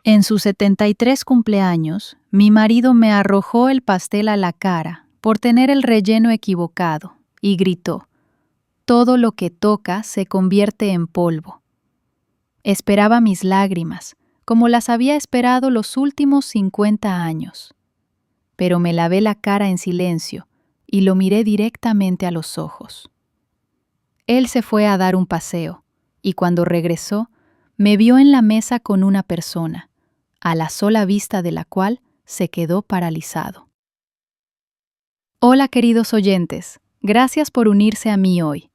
En sus 73 cumpleaños, mi marido me arrojó el pastel a la cara por tener el relleno equivocado y gritó: "Todo lo que toca se convierte en polvo". Esperaba mis lágrimas, como las había esperado los últimos 50 años. Pero me lavé la cara en silencio y lo miré directamente a los ojos. Él se fue a dar un paseo, y cuando regresó, me vio en la mesa con una persona, a la sola vista de la cual se quedó paralizado. Hola, queridos oyentes, gracias por unirse a mí hoy.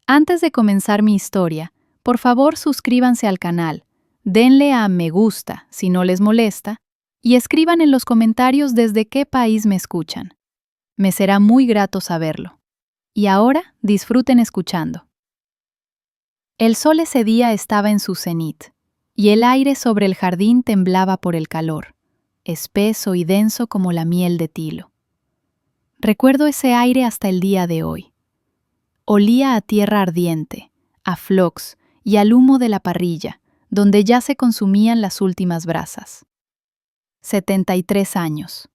Antes de comenzar mi historia, por favor suscríbanse al canal, denle a me gusta si no les molesta, y escriban en los comentarios desde qué país me escuchan. Me será muy grato saberlo. Y ahora disfruten escuchando. El sol ese día estaba en su cenit, y el aire sobre el jardín temblaba por el calor, espeso y denso como la miel de tilo. Recuerdo ese aire hasta el día de hoy. Olía a tierra ardiente, a phlox y al humo de la parrilla, donde ya se consumían las últimas brasas. 73 años.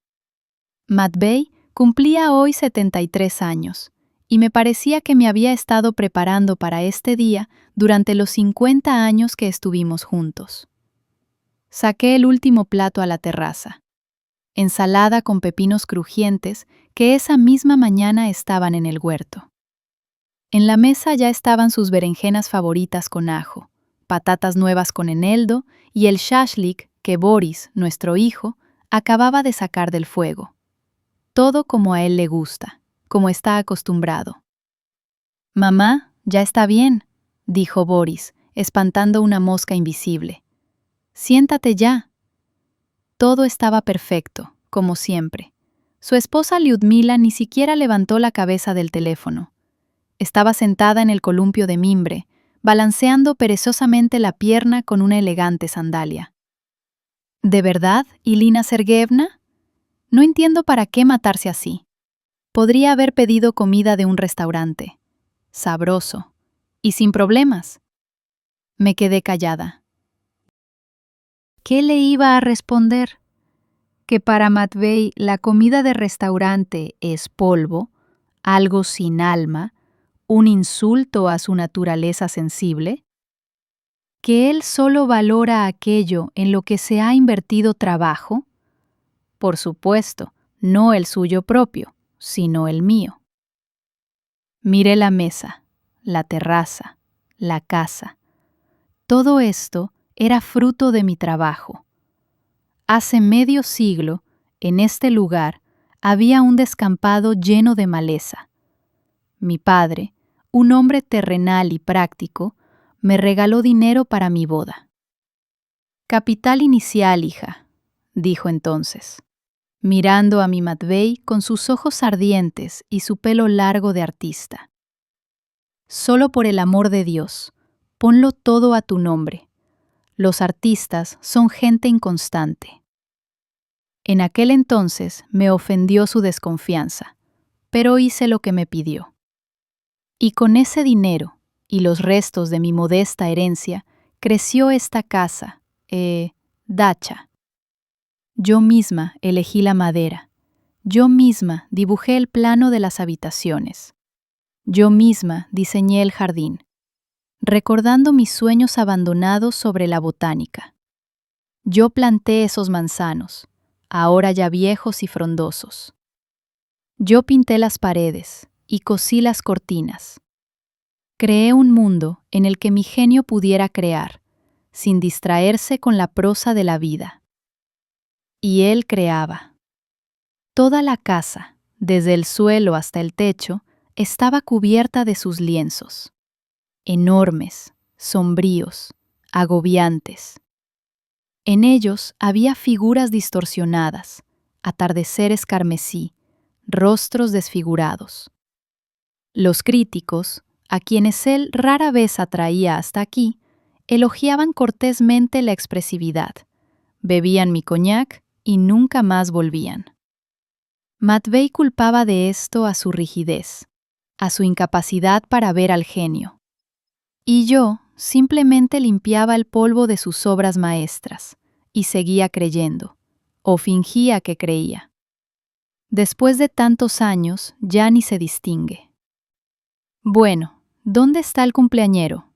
Matvey cumplía hoy 73 años, y me parecía que me había estado preparando para este día durante los 50 años que estuvimos juntos. Saqué el último plato a la terraza. Ensalada con pepinos crujientes que esa misma mañana estaban en el huerto. En la mesa ya estaban sus berenjenas favoritas con ajo, patatas nuevas con eneldo y el shashlik que Boris, nuestro hijo, acababa de sacar del fuego. Todo como a él le gusta, como está acostumbrado. «Mamá, ya está bien», dijo Boris, espantando una mosca invisible. «Siéntate ya». Todo estaba perfecto, como siempre. Su esposa Lyudmila ni siquiera levantó la cabeza del teléfono. Estaba sentada en el columpio de mimbre, balanceando perezosamente la pierna con una elegante sandalia. «¿De verdad, Ilina Sergeyevna? No entiendo para qué matarse así. Podría haber pedido comida de un restaurante. Sabroso. Y sin problemas». Me quedé callada. ¿Qué le iba a responder? ¿Que para Matvey la comida de restaurante es polvo, algo sin alma, un insulto a su naturaleza sensible? ¿Que él solo valora aquello en lo que se ha invertido trabajo? Por supuesto, no el suyo propio, sino el mío. Miré la mesa, la terraza, la casa. Todo esto era fruto de mi trabajo. Hace medio siglo, en este lugar, había un descampado lleno de maleza. Mi padre, un hombre terrenal y práctico, me regaló dinero para mi boda. «Capital inicial, hija», dijo entonces, mirando a mi Matvey con sus ojos ardientes y su pelo largo de artista. «Solo por el amor de Dios, ponlo todo a tu nombre. Los artistas son gente inconstante». En aquel entonces me ofendió su desconfianza, pero hice lo que me pidió. Y con ese dinero y los restos de mi modesta herencia, creció esta casa, dacha. Yo misma elegí la madera. Yo misma dibujé el plano de las habitaciones. Yo misma diseñé el jardín, recordando mis sueños abandonados sobre la botánica. Yo planté esos manzanos, ahora ya viejos y frondosos. Yo pinté las paredes y cosí las cortinas. Creé un mundo en el que mi genio pudiera crear, sin distraerse con la prosa de la vida. Y él creaba. Toda la casa, desde el suelo hasta el techo, estaba cubierta de sus lienzos. Enormes, sombríos, agobiantes. En ellos había figuras distorsionadas, atardeceres carmesí, rostros desfigurados. Los críticos, a quienes él rara vez atraía hasta aquí, elogiaban cortésmente la expresividad, bebían mi coñac y nunca más volvían. Matvey culpaba de esto a su rigidez, a su incapacidad para ver al genio. Y yo simplemente limpiaba el polvo de sus obras maestras, y seguía creyendo, o fingía que creía. Después de tantos años, ya ni se distingue. Bueno, ¿dónde está el cumpleañero?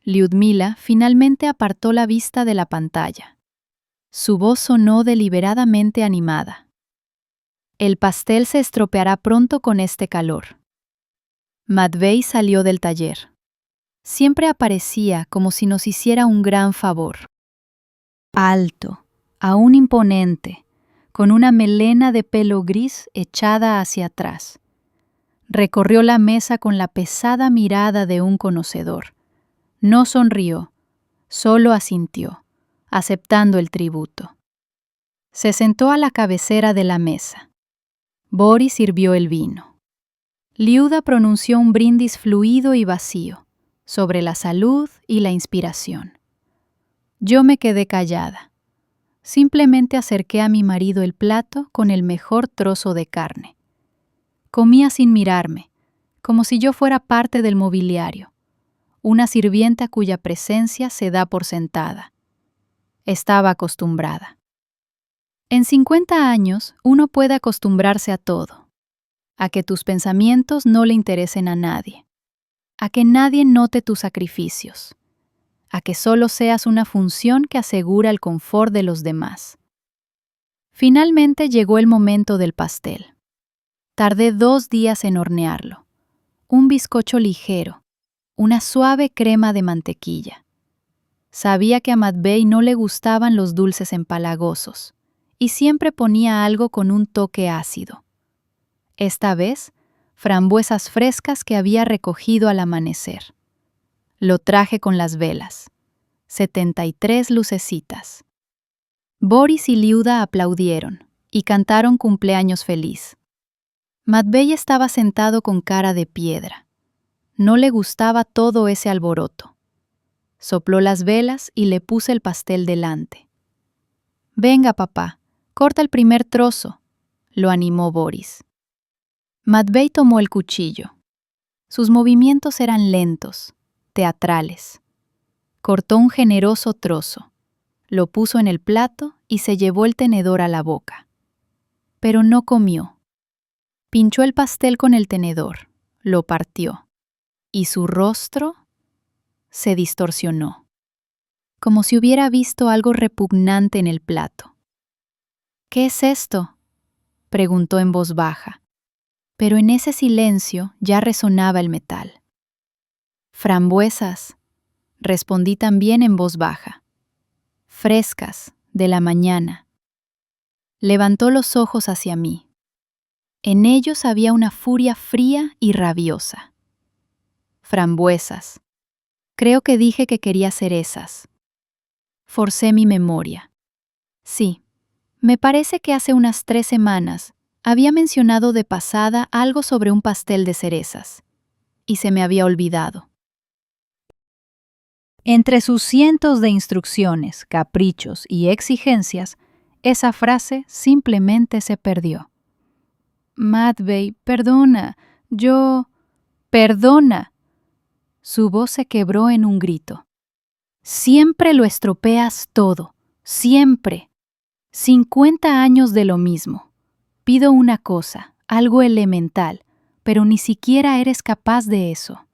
Lyudmila finalmente apartó la vista de la pantalla. Su voz sonó deliberadamente animada. El pastel se estropeará pronto con este calor. Matvey salió del taller. Siempre aparecía como si nos hiciera un gran favor. Alto, aún imponente, con una melena de pelo gris echada hacia atrás. Recorrió la mesa con la pesada mirada de un conocedor. No sonrió, solo asintió, aceptando el tributo. Se sentó a la cabecera de la mesa. Boris sirvió el vino. Liuda pronunció un brindis fluido y vacío, sobre la salud y la inspiración. Yo me quedé callada. Simplemente acerqué a mi marido el plato con el mejor trozo de carne. Comía sin mirarme, como si yo fuera parte del mobiliario, una sirvienta cuya presencia se da por sentada. Estaba acostumbrada. En 50 años uno puede acostumbrarse a todo, a que tus pensamientos no le interesen a nadie, a que nadie note tus sacrificios, a que solo seas una función que asegura el confort de los demás. Finalmente llegó el momento del pastel. Tardé 2 días en hornearlo. Un bizcocho ligero, una suave crema de mantequilla. Sabía que a Matvey no le gustaban los dulces empalagosos, y siempre ponía algo con un toque ácido. Esta vez, frambuesas frescas que había recogido al amanecer. Lo traje con las velas. 73 lucecitas. Boris y Liuda aplaudieron y cantaron cumpleaños feliz. Matvey estaba sentado con cara de piedra. No le gustaba todo ese alboroto. Sopló las velas y le puse el pastel delante. «Venga, papá, corta el primer trozo», lo animó Boris. Matvey tomó el cuchillo. Sus movimientos eran lentos, teatrales. Cortó un generoso trozo, lo puso en el plato y se llevó el tenedor a la boca. Pero no comió. Pinchó el pastel con el tenedor, lo partió, y su rostro se distorsionó, como si hubiera visto algo repugnante en el plato. «¿Qué es esto?», preguntó en voz baja, pero en ese silencio ya resonaba el metal. «Frambuesas», respondí también en voz baja. «Frescas, de la mañana». Levantó los ojos hacia mí. En ellos había una furia fría y rabiosa. «Frambuesas. Creo que dije que quería cerezas». Forcé mi memoria. Sí, me parece que hace unas 3 semanas había mencionado de pasada algo sobre un pastel de cerezas, y se me había olvidado. Entre sus cientos de instrucciones, caprichos y exigencias, esa frase simplemente se perdió. «Matvey, perdona, yo...» «¡Perdona!». Su voz se quebró en un grito. «Siempre lo estropeas todo, siempre. 50 años de lo mismo. Pido una cosa, algo elemental, pero ni siquiera eres capaz de eso».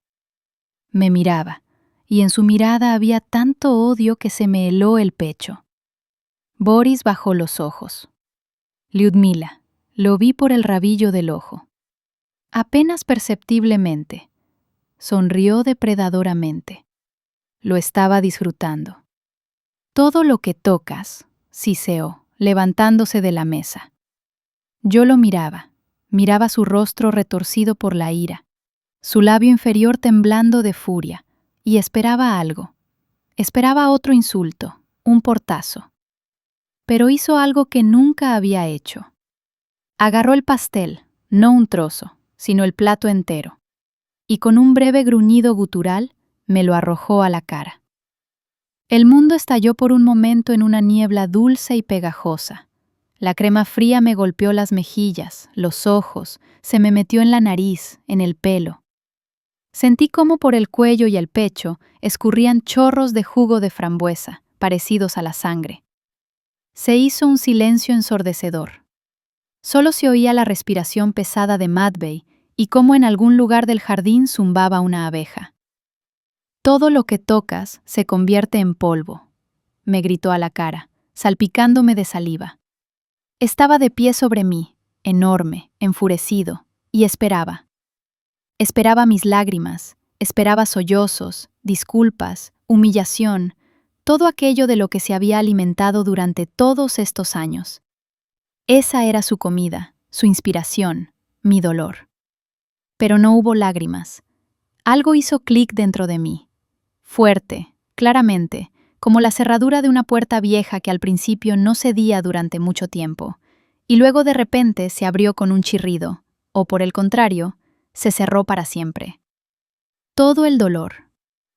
Me miraba, y en su mirada había tanto odio que se me heló el pecho. Boris bajó los ojos. «Lyudmila», lo vi por el rabillo del ojo. Apenas perceptiblemente. Sonrió depredadoramente. Lo estaba disfrutando. «Todo lo que tocas», siseó, levantándose de la mesa. Yo lo miraba su rostro retorcido por la ira, su labio inferior temblando de furia, y esperaba algo. Esperaba otro insulto, un portazo. Pero hizo algo que nunca había hecho. Agarró el pastel, no un trozo, sino el plato entero, y con un breve gruñido gutural me lo arrojó a la cara. El mundo estalló por un momento en una niebla dulce y pegajosa. La crema fría me golpeó las mejillas, los ojos, se me metió en la nariz, en el pelo. Sentí cómo por el cuello y el pecho escurrían chorros de jugo de frambuesa, parecidos a la sangre. Se hizo un silencio ensordecedor. Solo se oía la respiración pesada de Matvey y cómo en algún lugar del jardín zumbaba una abeja. «Todo lo que tocas se convierte en polvo», me gritó a la cara, salpicándome de saliva. Estaba de pie sobre mí, enorme, enfurecido, y esperaba. Esperaba mis lágrimas, esperaba sollozos, disculpas, humillación, todo aquello de lo que se había alimentado durante todos estos años. Esa era su comida, su inspiración, mi dolor. Pero no hubo lágrimas. Algo hizo clic dentro de mí. Fuerte, claramente, como la cerradura de una puerta vieja que al principio no cedía durante mucho tiempo, y luego de repente se abrió con un chirrido, o por el contrario, se cerró para siempre. Todo el dolor,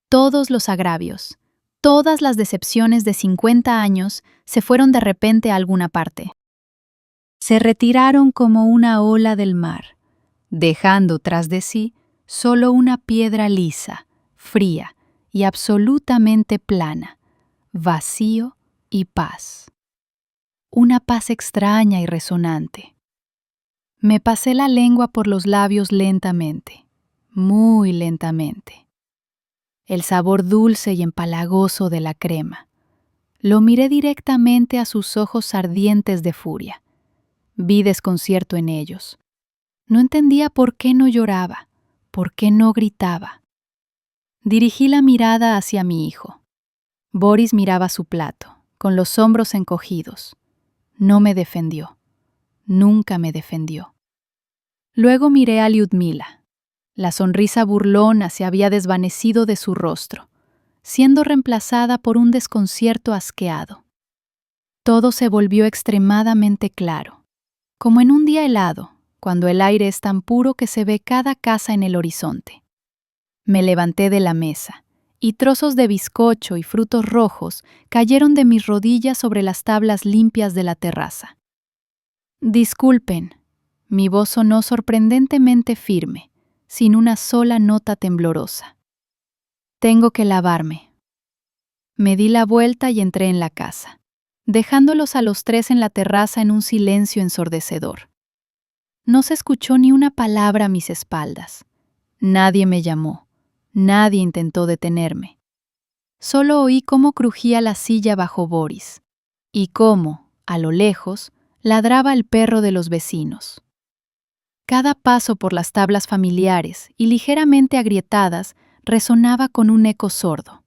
todos los agravios, todas las decepciones de 50 años se fueron de repente a alguna parte. Se retiraron como una ola del mar, dejando tras de sí solo una piedra lisa, fría y absolutamente plana, vacío y paz. Una paz extraña y resonante. Me pasé la lengua por los labios lentamente, muy lentamente. El sabor dulce y empalagoso de la crema. Lo miré directamente a sus ojos ardientes de furia. Vi desconcierto en ellos. No entendía por qué no lloraba, por qué no gritaba. Dirigí la mirada hacia mi hijo. Boris miraba su plato, con los hombros encogidos. No me defendió. Nunca me defendió. Luego miré a Lyudmila. La sonrisa burlona se había desvanecido de su rostro, siendo reemplazada por un desconcierto asqueado. Todo se volvió extremadamente claro, como en un día helado, cuando el aire es tan puro que se ve cada casa en el horizonte. Me levanté de la mesa, y trozos de bizcocho y frutos rojos cayeron de mis rodillas sobre las tablas limpias de la terraza. «Disculpen», mi voz sonó sorprendentemente firme, sin una sola nota temblorosa. «Tengo que lavarme». Me di la vuelta y entré en la casa, dejándolos a los tres en la terraza en un silencio ensordecedor. No se escuchó ni una palabra a mis espaldas. Nadie me llamó, nadie intentó detenerme. Solo oí cómo crujía la silla bajo Boris, y cómo, a lo lejos, ladraba el perro de los vecinos. Cada paso por las tablas familiares y ligeramente agrietadas resonaba con un eco sordo.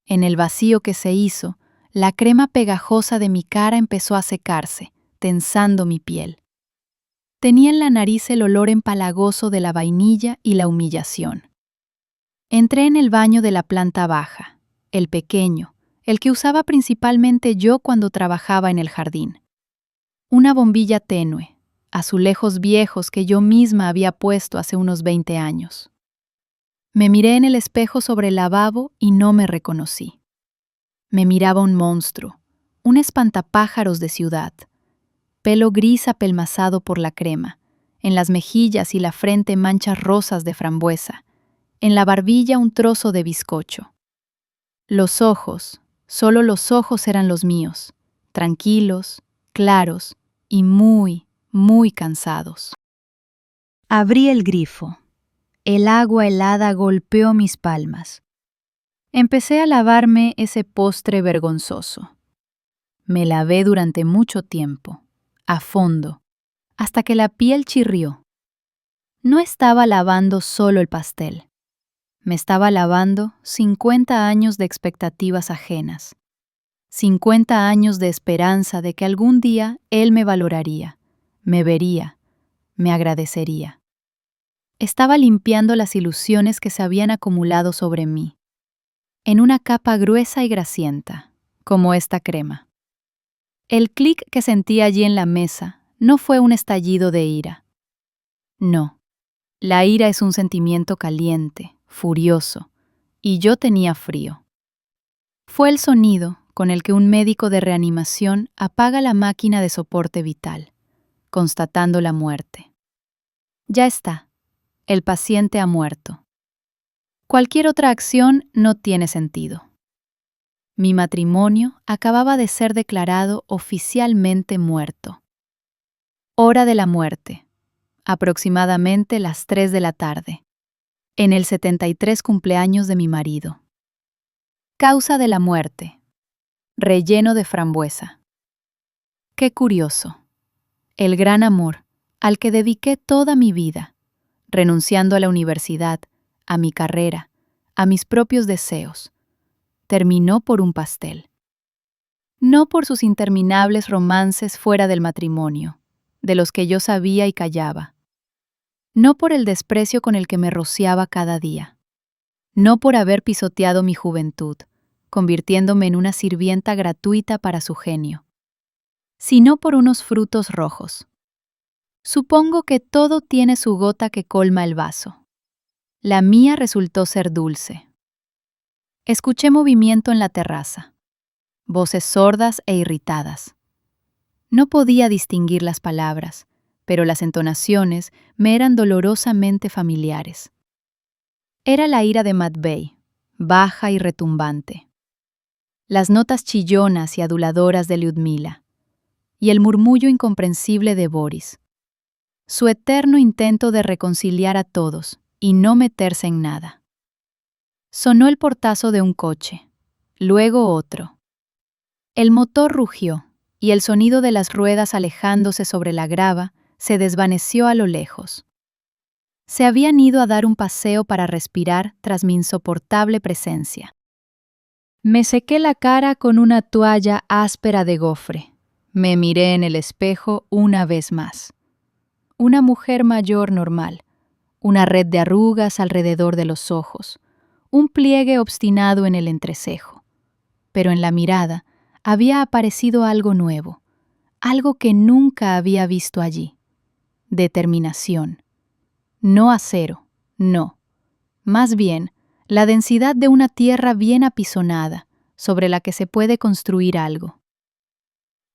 En el vacío que se hizo, la crema pegajosa de mi cara empezó a secarse, tensando mi piel. Tenía en la nariz el olor empalagoso de la vainilla y la humillación. Entré en el baño de la planta baja, el pequeño, el que usaba principalmente yo cuando trabajaba en el jardín. Una bombilla tenue, azulejos viejos que yo misma había puesto hace unos 20 años. Me miré en el espejo sobre el lavabo y no me reconocí. Me miraba un monstruo, un espantapájaros de ciudad. Pelo gris apelmazado por la crema, en las mejillas y la frente manchas rosas de frambuesa, en la barbilla un trozo de bizcocho. Los ojos, solo los ojos eran los míos, tranquilos, claros y muy, muy cansados. Abrí el grifo. El agua helada golpeó mis palmas. Empecé a lavarme ese postre vergonzoso. Me lavé durante mucho tiempo, a fondo, hasta que la piel chirrió. No estaba lavando solo el pastel. Me estaba lavando 50 años de expectativas ajenas. 50 años de esperanza de que algún día él me valoraría, me vería, me agradecería. Estaba limpiando las ilusiones que se habían acumulado sobre mí, en una capa gruesa y grasienta, como esta crema. El clic que sentí allí en la mesa no fue un estallido de ira. No, la ira es un sentimiento caliente, furioso, y yo tenía frío. Fue el sonido con el que un médico de reanimación apaga la máquina de soporte vital, constatando la muerte. Ya está, el paciente ha muerto. Cualquier otra acción no tiene sentido. Mi matrimonio acababa de ser declarado oficialmente muerto. Hora de la muerte. Aproximadamente las 3 de la tarde. En el 73 cumpleaños de mi marido. Causa de la muerte. Relleno de frambuesa. Qué curioso. El gran amor, al que dediqué toda mi vida, renunciando a la universidad, a mi carrera, a mis propios deseos, terminó por un pastel. No por sus interminables romances fuera del matrimonio, de los que yo sabía y callaba. No por el desprecio con el que me rociaba cada día. No por haber pisoteado mi juventud, convirtiéndome en una sirvienta gratuita para su genio, sino por unos frutos rojos. Supongo que todo tiene su gota que colma el vaso. La mía resultó ser dulce. Escuché movimiento en la terraza, voces sordas e irritadas. No podía distinguir las palabras, pero las entonaciones me eran dolorosamente familiares. Era la ira de Matvey, baja y retumbante. Las notas chillonas y aduladoras de Lyudmila, y el murmullo incomprensible de Boris. Su eterno intento de reconciliar a todos y no meterse en nada. Sonó el portazo de un coche, luego otro. El motor rugió, y el sonido de las ruedas alejándose sobre la grava se desvaneció a lo lejos. Se habían ido a dar un paseo para respirar tras mi insoportable presencia. Me sequé la cara con una toalla áspera de gofre. Me miré en el espejo una vez más. Una mujer mayor normal, una red de arrugas alrededor de los ojos, un pliegue obstinado en el entrecejo. Pero en la mirada había aparecido algo nuevo, algo que nunca había visto allí. Determinación. No acero, no. Más bien, la densidad de una tierra bien apisonada, sobre la que se puede construir algo.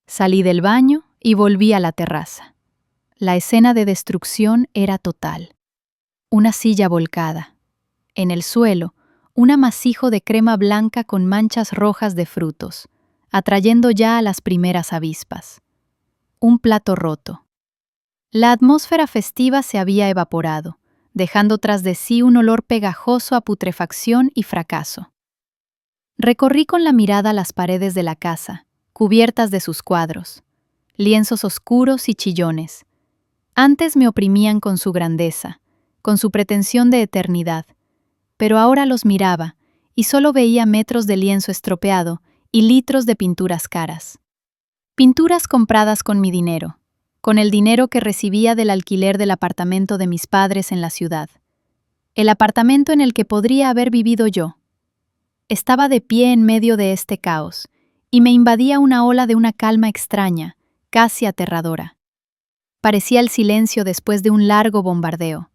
Salí del baño y volví a la terraza. La escena de destrucción era total. Una silla volcada. En el suelo, un amasijo de crema blanca con manchas rojas de frutos, atrayendo ya a las primeras avispas. Un plato roto. La atmósfera festiva se había evaporado, dejando tras de sí un olor pegajoso a putrefacción y fracaso. Recorrí con la mirada las paredes de la casa, cubiertas de sus cuadros, lienzos oscuros y chillones. Antes me oprimían con su grandeza, con su pretensión de eternidad, pero ahora los miraba y solo veía metros de lienzo estropeado y litros de pinturas caras. Pinturas compradas con mi dinero, con el dinero que recibía del alquiler del apartamento de mis padres en la ciudad. El apartamento en el que podría haber vivido yo. Estaba de pie en medio de este caos, y me invadía una ola de una calma extraña, casi aterradora. Parecía el silencio después de un largo bombardeo.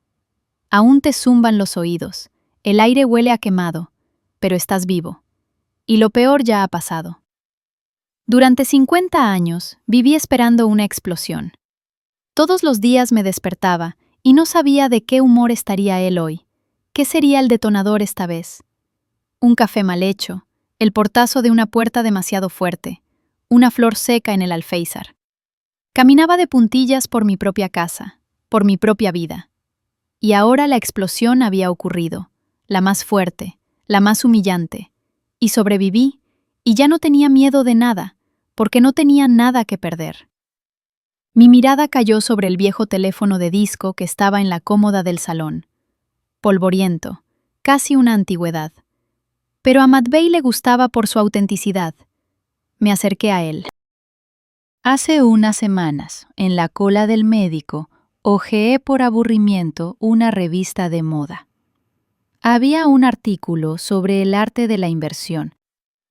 Aún te zumban los oídos, el aire huele a quemado, pero estás vivo. Y lo peor ya ha pasado. Durante 50 años viví esperando una explosión. Todos los días me despertaba y no sabía de qué humor estaría él hoy. ¿Qué sería el detonador esta vez? Un café mal hecho, el portazo de una puerta demasiado fuerte, una flor seca en el alféizar. Caminaba de puntillas por mi propia casa, por mi propia vida. Y ahora la explosión había ocurrido, la más fuerte, la más humillante. Y sobreviví, y ya no tenía miedo de nada, porque no tenía nada que perder. Mi mirada cayó sobre el viejo teléfono de disco que estaba en la cómoda del salón. Polvoriento, casi una antigüedad. Pero a Matvey le gustaba por su autenticidad. Me acerqué a él. Hace unas semanas, en la cola del médico, hojeé por aburrimiento una revista de moda. Había un artículo sobre el arte de la inversión,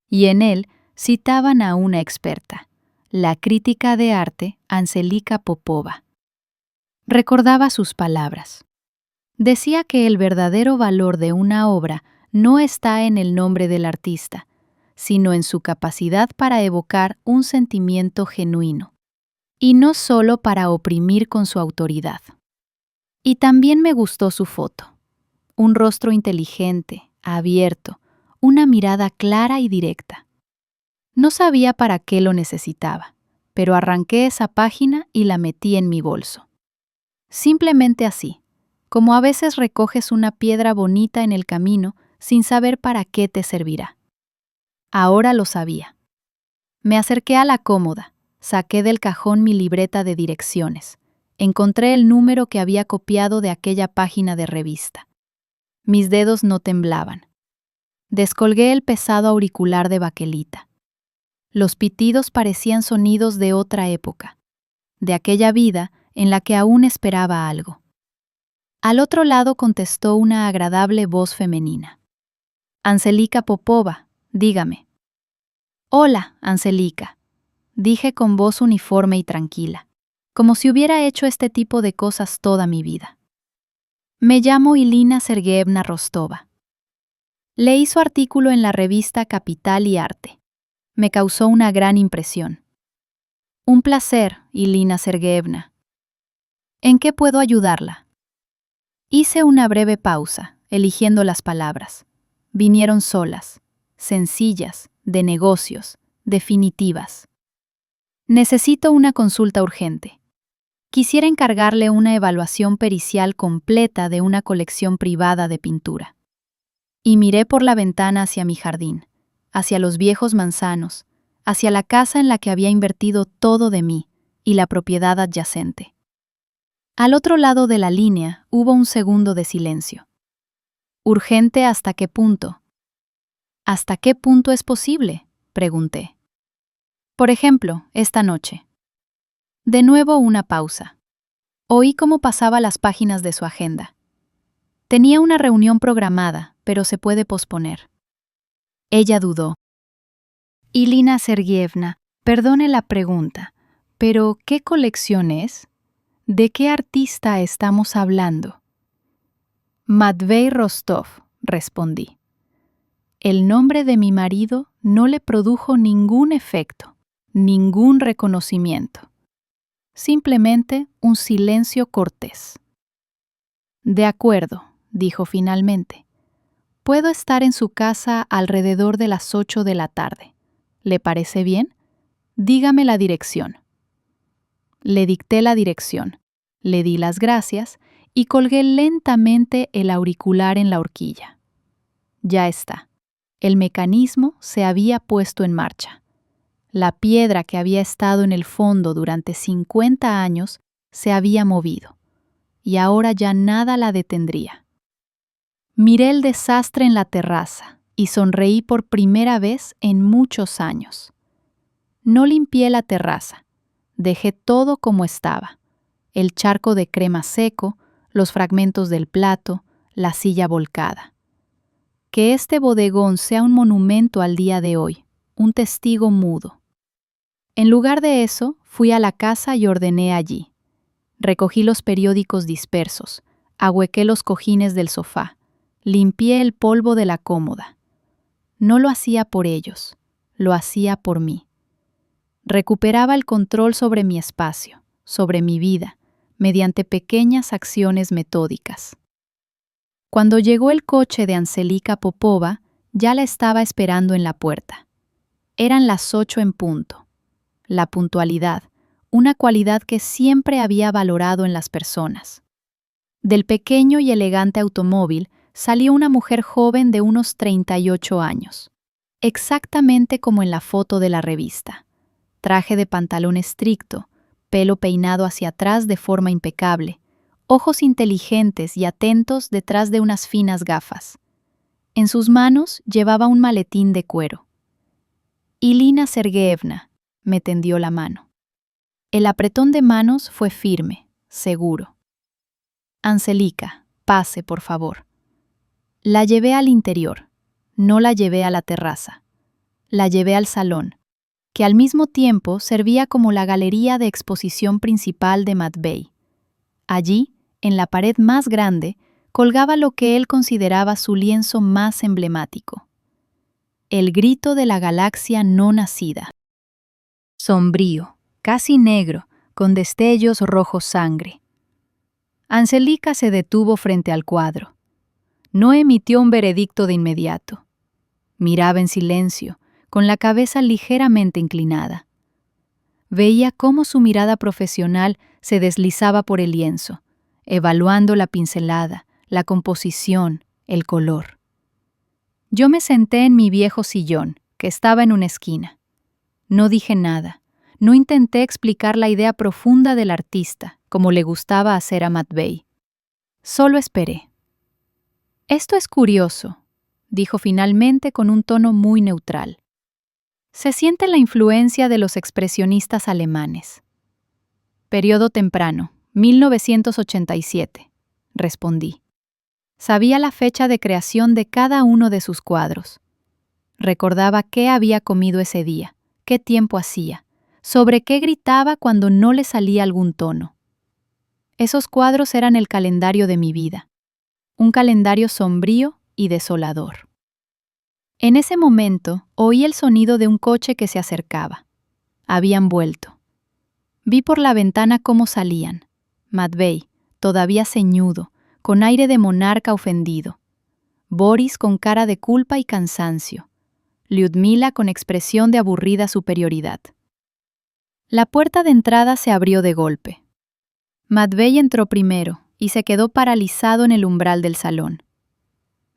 y en él citaban a una experta, la crítica de arte Anselika Popova. Recordaba sus palabras. Decía que el verdadero valor de una obra no está en el nombre del artista, sino en su capacidad para evocar un sentimiento genuino, y no solo para oprimir con su autoridad. Y también me gustó su foto. Un rostro inteligente, abierto, una mirada clara y directa. No sabía para qué lo necesitaba, pero arranqué esa página y la metí en mi bolso. Simplemente así, como a veces recoges una piedra bonita en el camino sin saber para qué te servirá. Ahora lo sabía. Me acerqué a la cómoda, saqué del cajón mi libreta de direcciones. Encontré el número que había copiado de aquella página de revista. Mis dedos no temblaban. Descolgué el pesado auricular de baquelita. Los pitidos parecían sonidos de otra época, de aquella vida en la que aún esperaba algo. Al otro lado contestó una agradable voz femenina. Anselika Popova, dígame. Hola, Anselika, dije con voz uniforme y tranquila, como si hubiera hecho este tipo de cosas toda mi vida. Me llamo Ilina Sergeyevna Rostova. Leí su artículo en la revista Capital y Arte. Me causó una gran impresión. Un placer, Ilina Sergeyevna. ¿En qué puedo ayudarla? Hice una breve pausa, eligiendo las palabras. Vinieron solas, sencillas, de negocios, definitivas. Necesito una consulta urgente. Quisiera encargarle una evaluación pericial completa de una colección privada de pintura. Y miré por la ventana hacia mi jardín, hacia los viejos manzanos, hacia la casa en la que había invertido todo de mí y la propiedad adyacente. Al otro lado de la línea hubo un segundo de silencio. ¿Urgente hasta qué punto? ¿Hasta qué punto es posible?, pregunté. Por ejemplo, esta noche. De nuevo una pausa. Oí cómo pasaba las páginas de su agenda. Tenía una reunión programada, pero se puede posponer. Ella dudó. Ilina Sergeyevna, perdone la pregunta, pero ¿qué colección es? ¿De qué artista estamos hablando? Matvey Rostov, respondí. El nombre de mi marido no le produjo ningún efecto, ningún reconocimiento. Simplemente un silencio cortés. De acuerdo, dijo finalmente. Puedo estar en su casa alrededor de las 8 de la tarde. ¿Le parece bien? Dígame la dirección. Le dicté la dirección, le di las gracias y colgué lentamente el auricular en la horquilla. Ya está. El mecanismo se había puesto en marcha. La piedra que había estado en el fondo durante 50 años se había movido, y ahora ya nada la detendría. Miré el desastre en la terraza y sonreí por primera vez en muchos años. No limpié la terraza, dejé todo como estaba: el charco de crema seco, los fragmentos del plato, la silla volcada. Que este bodegón sea un monumento al día de hoy, un testigo mudo. En lugar de eso, fui a la casa y ordené allí. Recogí los periódicos dispersos, ahuequé los cojines del sofá, limpié el polvo de la cómoda. No lo hacía por ellos, lo hacía por mí. Recuperaba el control sobre mi espacio, sobre mi vida, mediante pequeñas acciones metódicas. Cuando llegó el coche de Anselika Popova, ya la estaba esperando en la puerta. Eran las 8 en punto. La puntualidad, una cualidad que siempre había valorado en las personas. Del pequeño y elegante automóvil salió una mujer joven de unos 38 años, exactamente como en la foto de la revista. Traje de pantalón estricto, pelo peinado hacia atrás de forma impecable, ojos inteligentes y atentos detrás de unas finas gafas. En sus manos llevaba un maletín de cuero. Ilina Sergeyevna me tendió la mano. El apretón de manos fue firme, seguro. Anselika, pase, por favor. La llevé al interior, no la llevé a la terraza. La llevé al salón, que al mismo tiempo servía como la galería de exposición principal de Matvey. Allí, en la pared más grande, colgaba lo que él consideraba su lienzo más emblemático: el grito de la galaxia no nacida. Sombrío, casi negro, con destellos rojo sangre. Anselika se detuvo frente al cuadro. No emitió un veredicto de inmediato. Miraba en silencio, con la cabeza ligeramente inclinada. Veía cómo su mirada profesional se deslizaba por el lienzo, evaluando la pincelada, la composición, el color. Yo me senté en mi viejo sillón, que estaba en una esquina. No dije nada, no intenté explicar la idea profunda del artista, como le gustaba hacer a Matvey. Solo esperé. «Esto es curioso», dijo finalmente con un tono muy neutral. «Se siente la influencia de los expresionistas alemanes». «Periodo temprano, 1987», respondí. Sabía la fecha de creación de cada uno de sus cuadros. Recordaba qué había comido ese día, qué tiempo hacía, sobre qué gritaba cuando no le salía algún tono. Esos cuadros eran el calendario de mi vida, un calendario sombrío y desolador. En ese momento oí el sonido de un coche que se acercaba. Habían vuelto. Vi por la ventana cómo salían. Matvey, todavía ceñudo, con aire de monarca ofendido. Boris con cara de culpa y cansancio. Lyudmila con expresión de aburrida superioridad. La puerta de entrada se abrió de golpe. Matvey entró primero y se quedó paralizado en el umbral del salón.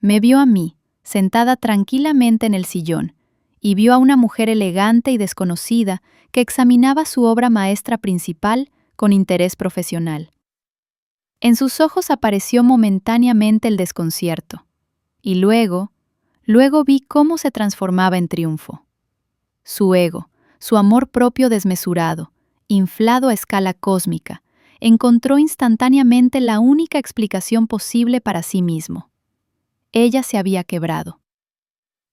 Me vio a mí, sentada tranquilamente en el sillón, y vio a una mujer elegante y desconocida que examinaba su obra maestra principal con interés profesional. En sus ojos apareció momentáneamente el desconcierto, y luego vi cómo se transformaba en triunfo. Su ego, su amor propio desmesurado, inflado a escala cósmica, encontró instantáneamente la única explicación posible para sí mismo. Ella se había quebrado.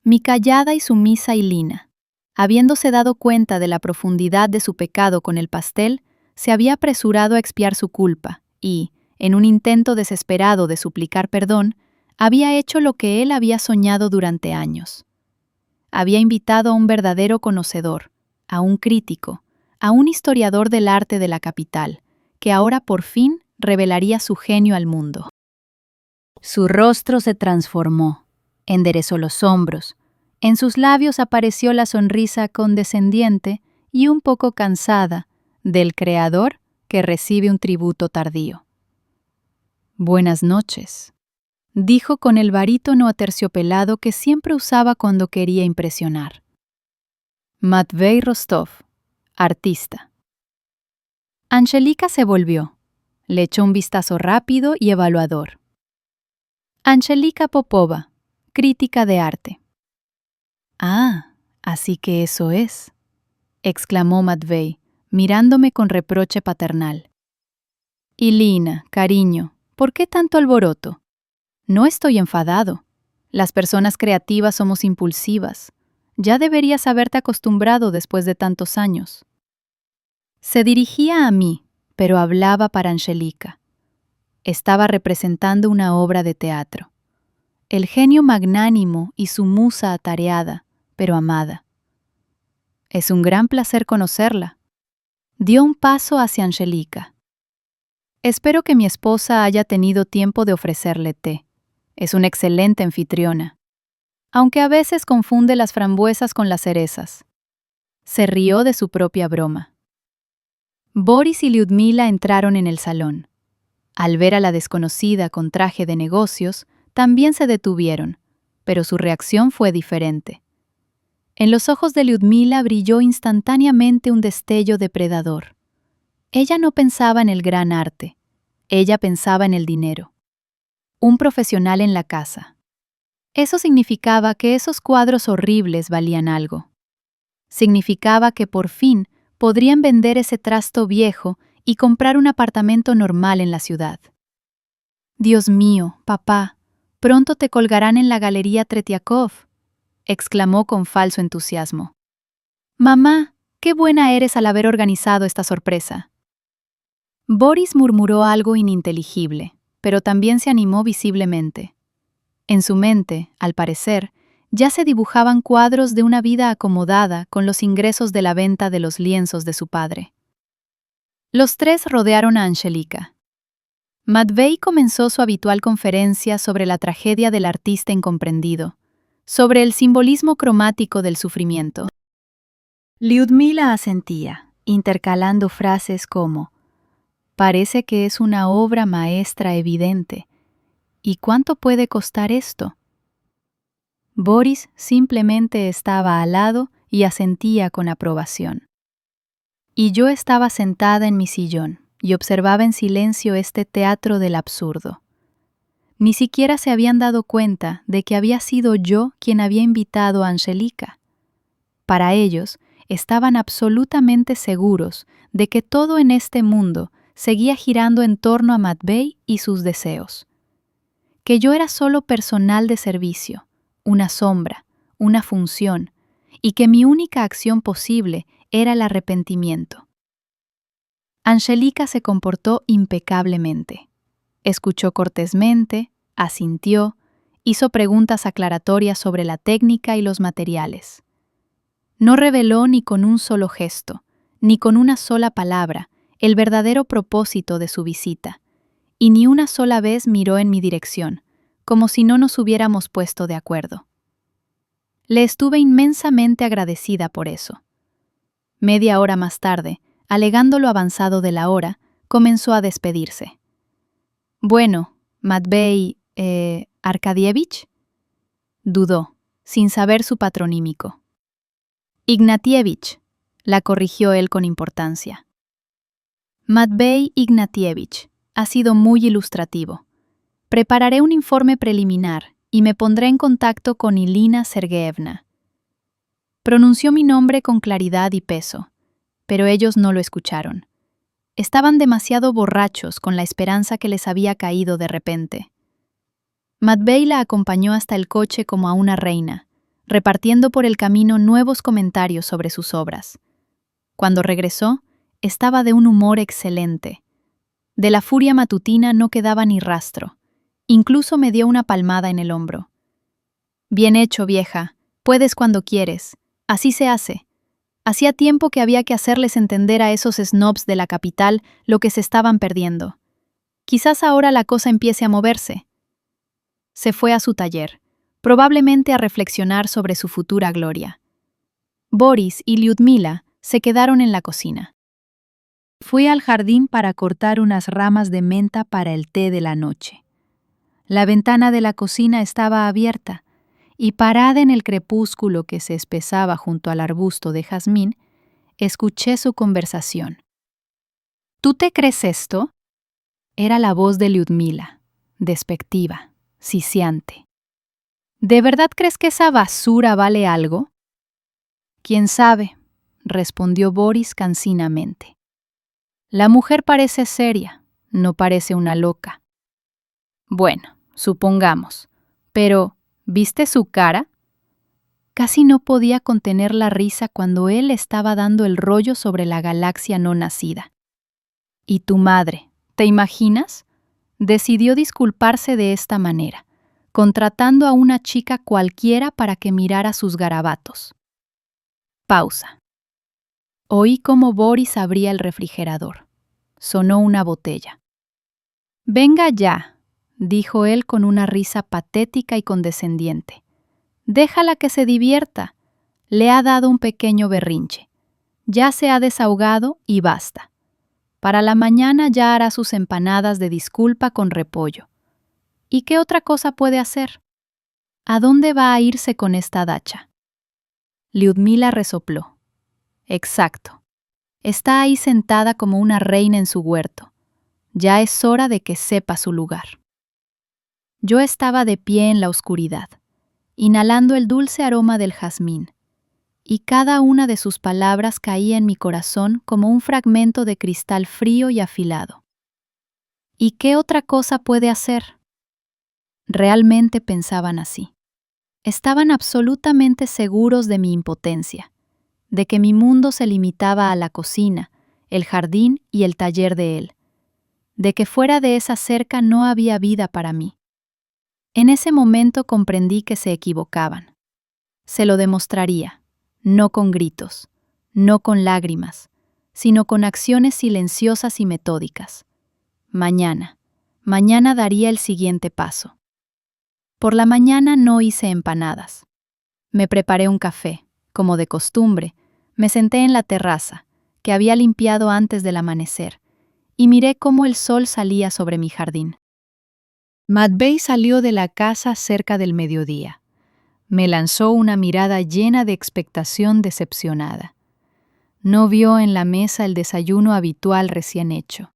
Mi callada y sumisa Ilina, habiéndose dado cuenta de la profundidad de su pecado con el pastel, se había apresurado a expiar su culpa y, en un intento desesperado de suplicar perdón, había hecho lo que él había soñado durante años. Había invitado a un verdadero conocedor, a un crítico, a un historiador del arte de la capital, que ahora por fin revelaría su genio al mundo. Su rostro se transformó, enderezó los hombros, en sus labios apareció la sonrisa condescendiente y un poco cansada del creador que recibe un tributo tardío. «Buenas noches», dijo con el barítono aterciopelado que siempre usaba cuando quería impresionar. Matvey Rostov, artista. Angelika se volvió, le echó un vistazo rápido y evaluador. Angelika Popova, crítica de arte. «Ah, así que eso es», exclamó Matvey, mirándome con reproche paternal. «Ilina, cariño, ¿por qué tanto alboroto? No estoy enfadado. Las personas creativas somos impulsivas. Ya deberías haberte acostumbrado después de tantos años». Se dirigía a mí, pero hablaba para Angelika. Estaba representando una obra de teatro. El genio magnánimo y su musa atareada, pero amada. «Es un gran placer conocerla». Dio un paso hacia Angelika. «Espero que mi esposa haya tenido tiempo de ofrecerle té. Es una excelente anfitriona. Aunque a veces confunde las frambuesas con las cerezas». Se rió de su propia broma. Boris y Lyudmila entraron en el salón. Al ver a la desconocida con traje de negocios, también se detuvieron, pero su reacción fue diferente. En los ojos de Lyudmila brilló instantáneamente un destello depredador. Ella no pensaba en el gran arte, ella pensaba en el dinero. Un profesional en la casa. Eso significaba que esos cuadros horribles valían algo. Significaba que por fin podrían vender ese trasto viejo y comprar un apartamento normal en la ciudad. «Dios mío, papá, pronto te colgarán en la Galería Tretiakov», exclamó con falso entusiasmo. «Mamá, qué buena eres al haber organizado esta sorpresa». Boris murmuró algo ininteligible, pero también se animó visiblemente. En su mente, al parecer, ya se dibujaban cuadros de una vida acomodada con los ingresos de la venta de los lienzos de su padre. Los tres rodearon a Angelika. Matvey comenzó su habitual conferencia sobre la tragedia del artista incomprendido, sobre el simbolismo cromático del sufrimiento. Lyudmila asentía, intercalando frases como: parece que es una obra maestra evidente. ¿Y cuánto puede costar esto? Boris simplemente estaba al lado y asentía con aprobación. Y yo estaba sentada en mi sillón y observaba en silencio este teatro del absurdo. Ni siquiera se habían dado cuenta de que había sido yo quien había invitado a Angelica. Para ellos, estaban absolutamente seguros de que todo en este mundo seguía girando en torno a Matvey y sus deseos. Que yo era solo personal de servicio, una sombra, una función, y que mi única acción posible era el arrepentimiento. Angelica se comportó impecablemente. Escuchó cortésmente, asintió, hizo preguntas aclaratorias sobre la técnica y los materiales. No reveló ni con un solo gesto, ni con una sola palabra, el verdadero propósito de su visita, y ni una sola vez miró en mi dirección, como si no nos hubiéramos puesto de acuerdo. Le estuve inmensamente agradecida por eso. Media hora más tarde, alegando lo avanzado de la hora, comenzó a despedirse. Bueno, Matvey, Arkadievich, dudó, sin saber su patronímico. Ignatievich, la corrigió él con importancia. Matvey Ignatievich, ha sido muy ilustrativo. Prepararé un informe preliminar y me pondré en contacto con Ilina Sergeyevna. Pronunció mi nombre con claridad y peso, pero ellos no lo escucharon. Estaban demasiado borrachos con la esperanza que les había caído de repente. Matvey la acompañó hasta el coche como a una reina, repartiendo por el camino nuevos comentarios sobre sus obras. Cuando regresó, estaba de un humor excelente. De la furia matutina no quedaba ni rastro. Incluso me dio una palmada en el hombro. Bien hecho, vieja. Puedes cuando quieres. Así se hace. Hacía tiempo que había que hacerles entender a esos snobs de la capital lo que se estaban perdiendo. Quizás ahora la cosa empiece a moverse. Se fue a su taller, probablemente a reflexionar sobre su futura gloria. Boris y Lyudmila se quedaron en la cocina. Fui al jardín para cortar unas ramas de menta para el té de la noche. La ventana de la cocina estaba abierta, y parada en el crepúsculo que se espesaba junto al arbusto de jazmín, escuché su conversación. ¿Tú te crees esto? Era la voz de Lyudmila, despectiva, siseante. ¿De verdad crees que esa basura vale algo? ¿Quién sabe?, respondió Boris cansinamente. La mujer parece seria, no parece una loca. Bueno, supongamos, pero ¿viste su cara? Casi no podía contener la risa cuando él estaba dando el rollo sobre la galaxia no nacida. ¿Y tu madre, te imaginas? Decidió disculparse de esta manera, contratando a una chica cualquiera para que mirara sus garabatos. Pausa. Oí cómo Boris abría el refrigerador. Sonó una botella. Venga ya, dijo él con una risa patética y condescendiente. Déjala que se divierta. Le ha dado un pequeño berrinche. Ya se ha desahogado y basta. Para la mañana ya hará sus empanadas de disculpa con repollo. ¿Y qué otra cosa puede hacer? ¿A dónde va a irse con esta dacha? Lyudmila resopló. Exacto. Está ahí sentada como una reina en su huerto. Ya es hora de que sepa su lugar. Yo estaba de pie en la oscuridad, inhalando el dulce aroma del jazmín, y cada una de sus palabras caía en mi corazón como un fragmento de cristal frío y afilado. ¿Y qué otra cosa puede hacer? Realmente pensaban así. Estaban absolutamente seguros de mi impotencia, de que mi mundo se limitaba a la cocina, el jardín y el taller de él, de que fuera de esa cerca no había vida para mí. En ese momento comprendí que se equivocaban. Se lo demostraría, no con gritos, no con lágrimas, sino con acciones silenciosas y metódicas. Mañana daría el siguiente paso. Por la mañana no hice empanadas. Me preparé un café. Como de costumbre, me senté en la terraza, que había limpiado antes del amanecer, y miré cómo el sol salía sobre mi jardín. Matvey salió de la casa cerca del mediodía. Me lanzó una mirada llena de expectación decepcionada. No vio en la mesa el desayuno habitual recién hecho,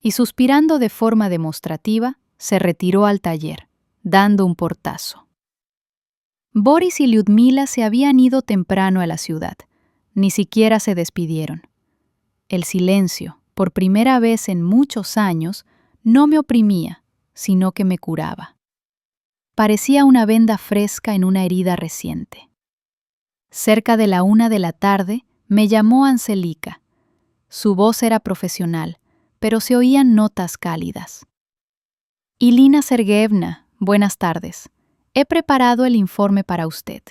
y suspirando de forma demostrativa, se retiró al taller, dando un portazo. Boris y Lyudmila se habían ido temprano a la ciudad. Ni siquiera se despidieron. El silencio, por primera vez en muchos años, no me oprimía, sino que me curaba. Parecía una venda fresca en una herida reciente. Cerca de la 1 de la tarde, me llamó Anselika. Su voz era profesional, pero se oían notas cálidas. Irina Sergeyevna, buenas tardes. He preparado el informe para usted.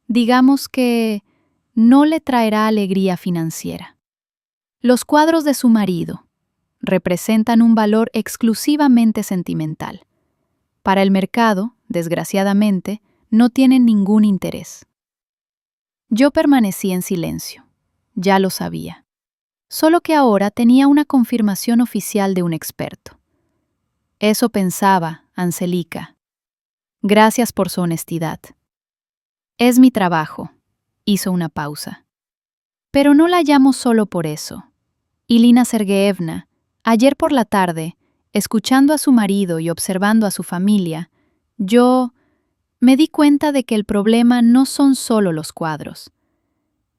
Digamos que no le traerá alegría financiera. Los cuadros de su marido representan un valor exclusivamente sentimental. Para el mercado, desgraciadamente, no tienen ningún interés. Yo permanecí en silencio. Ya lo sabía. Solo que ahora tenía una confirmación oficial de un experto. Eso pensaba, Anselika. Gracias por su honestidad. Es mi trabajo. Hizo una pausa. Pero no la llamo solo por eso. Irina Sergeyevna, ayer por la tarde, escuchando a su marido y observando a su familia, yo me di cuenta de que el problema no son solo los cuadros.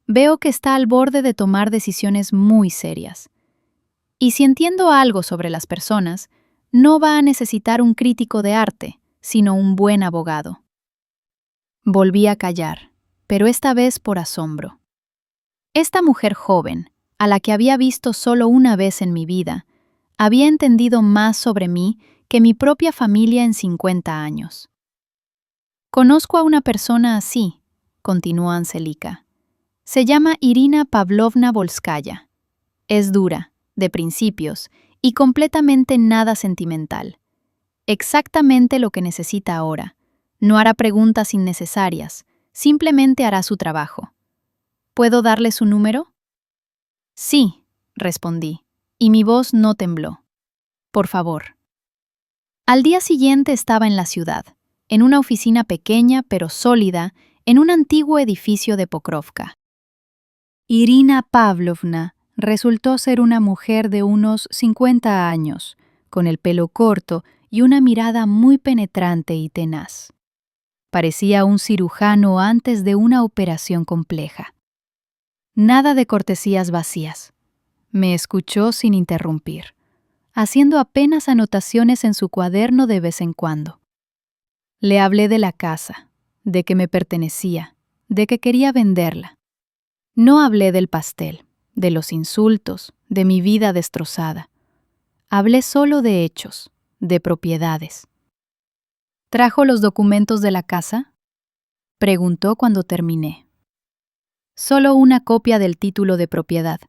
Veo que está al borde de tomar decisiones muy serias. Y si entiendo algo sobre las personas, no va a necesitar un crítico de arte, sino un buen abogado. Volví a callar, pero esta vez por asombro. Esta mujer joven, a la que había visto solo una vez en mi vida, había entendido más sobre mí que mi propia familia en 50 años. Conozco a una persona así, continuó Anselika. Se llama Irina Pavlovna Volskaya. Es dura, de principios, y completamente nada sentimental. Exactamente lo que necesita ahora. No hará preguntas innecesarias, simplemente hará su trabajo. ¿Puedo darle su número? Sí, respondí, y mi voz no tembló. Por favor. Al día siguiente estaba en la ciudad, en una oficina pequeña pero sólida, en un antiguo edificio de Pokrovka. Irina Pavlovna resultó ser una mujer de unos 50 años, con el pelo corto y una mirada muy penetrante y tenaz. Parecía un cirujano antes de una operación compleja. Nada de cortesías vacías. Me escuchó sin interrumpir, haciendo apenas anotaciones en su cuaderno de vez en cuando. Le hablé de la casa, de que me pertenecía, de que quería venderla. No hablé del pastel, de los insultos, de mi vida destrozada. Hablé solo de hechos, de propiedades. ¿Trajo los documentos de la casa? Preguntó cuando terminé. Solo una copia del título de propiedad.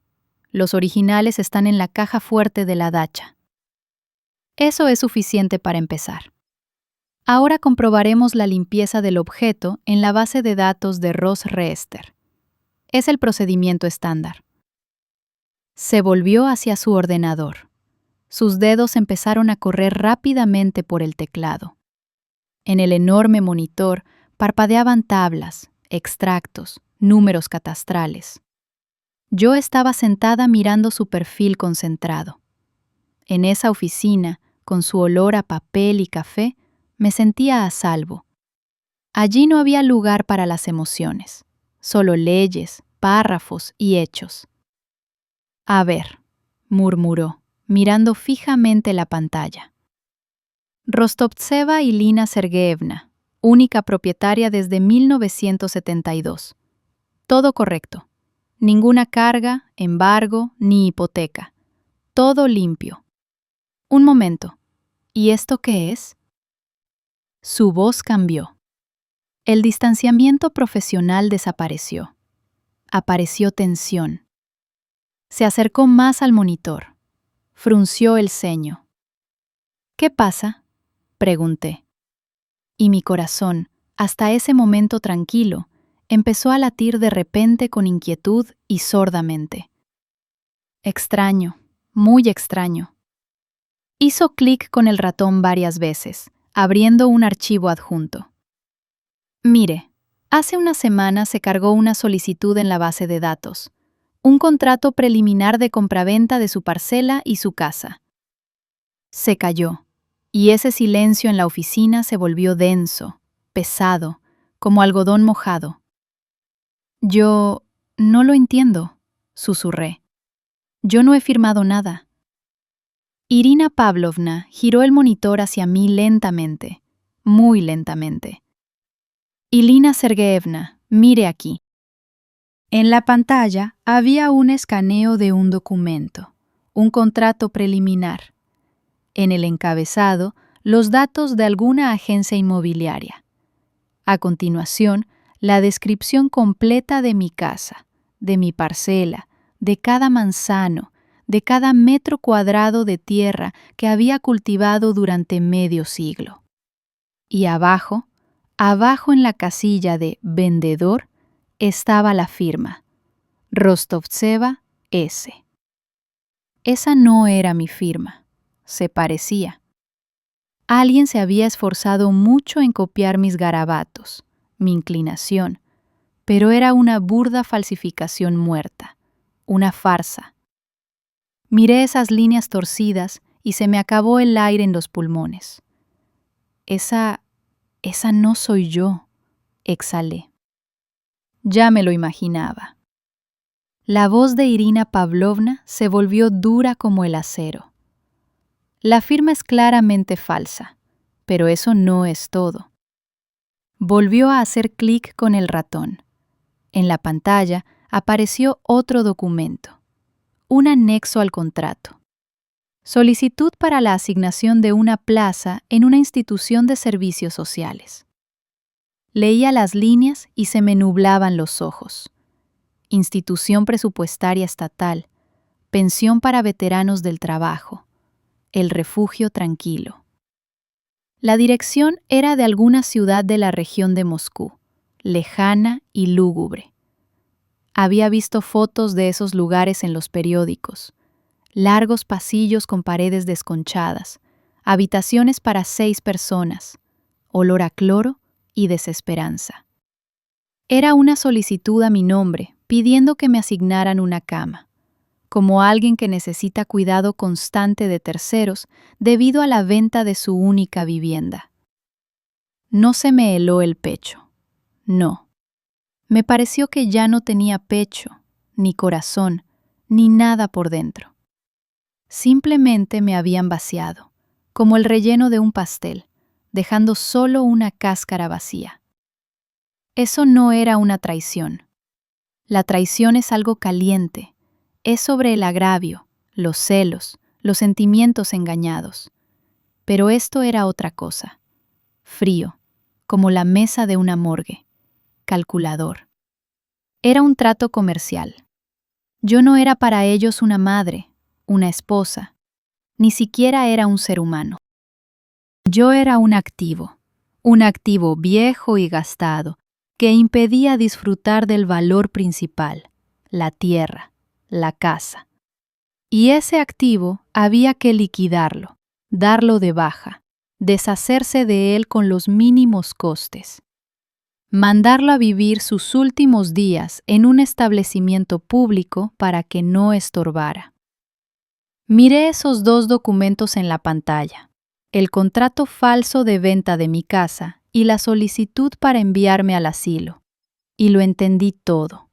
Los originales están en la caja fuerte de la dacha. Eso es suficiente para empezar. Ahora comprobaremos la limpieza del objeto en la base de datos de Ross Reester. Es el procedimiento estándar. Se volvió hacia su ordenador. Sus dedos empezaron a correr rápidamente por el teclado. En el enorme monitor parpadeaban tablas, extractos, números catastrales. Yo estaba sentada mirando su perfil concentrado. En esa oficina, con su olor a papel y café, me sentía a salvo. Allí no había lugar para las emociones, solo leyes, párrafos y hechos. A ver, murmuró, mirando fijamente la pantalla. Rostovtseva Irina Sergeyevna, única propietaria desde 1972. Todo correcto. Ninguna carga, embargo, ni hipoteca. Todo limpio. Un momento. ¿Y esto qué es? Su voz cambió. El distanciamiento profesional desapareció. Apareció tensión. Se acercó más al monitor. Frunció el ceño. ¿Qué pasa?, pregunté. Y mi corazón, hasta ese momento tranquilo, empezó a latir de repente con inquietud y sordamente. Extraño, muy extraño. Hizo clic con el ratón varias veces, abriendo un archivo adjunto. Mire, hace una semana se cargó una solicitud en la base de datos. Un contrato preliminar de compraventa de su parcela y su casa. Se calló, y ese silencio en la oficina se volvió denso, pesado, como algodón mojado. Yo no lo entiendo, susurré. Yo no he firmado nada. Irina Pavlovna giró el monitor hacia mí lentamente, muy lentamente. Irina Sergeyevna, mire aquí. En la pantalla había un escaneo de un documento, un contrato preliminar. En el encabezado, los datos de alguna agencia inmobiliaria. A continuación, la descripción completa de mi casa, de mi parcela, de cada manzano, de cada metro cuadrado de tierra que había cultivado durante medio siglo. Y abajo en la casilla de vendedor, estaba la firma, Rostovtseva S. Esa no era mi firma, se parecía. Alguien se había esforzado mucho en copiar mis garabatos, mi inclinación, pero era una burda falsificación muerta, una farsa. Miré esas líneas torcidas y se me acabó el aire en los pulmones. Esa no soy yo, exhalé. Ya me lo imaginaba. La voz de Irina Pavlovna se volvió dura como el acero. La firma es claramente falsa, pero eso no es todo. Volvió a hacer clic con el ratón. En la pantalla apareció otro documento, un anexo al contrato. Solicitud para la asignación de una plaza en una institución de servicios sociales. Leía las líneas y se me nublaban los ojos. Institución presupuestaria estatal, pensión para veteranos del trabajo, el refugio tranquilo. La dirección era de alguna ciudad de la región de Moscú, lejana y lúgubre. Había visto fotos de esos lugares en los periódicos. Largos pasillos con paredes desconchadas, habitaciones para 6 personas, olor a cloro y desesperanza. Era una solicitud a mi nombre, pidiendo que me asignaran una cama, como alguien que necesita cuidado constante de terceros debido a la venta de su única vivienda. No se me heló el pecho. No. Me pareció que ya no tenía pecho, ni corazón, ni nada por dentro. Simplemente me habían vaciado, como el relleno de un pastel, dejando solo una cáscara vacía. Eso no era una traición. La traición es algo caliente, es sobre el agravio, los celos, los sentimientos engañados. Pero esto era otra cosa, frío, como la mesa de una morgue, calculador. Era un trato comercial. Yo no era para ellos una madre, una esposa, ni siquiera era un ser humano. Yo era un activo viejo y gastado, que impedía disfrutar del valor principal, la tierra, la casa. Y ese activo había que liquidarlo, darlo de baja, deshacerse de él con los mínimos costes. Mandarlo a vivir sus últimos días en un establecimiento público para que no estorbara. Miré esos 2 documentos en la pantalla, el contrato falso de venta de mi casa y la solicitud para enviarme al asilo, y lo entendí todo.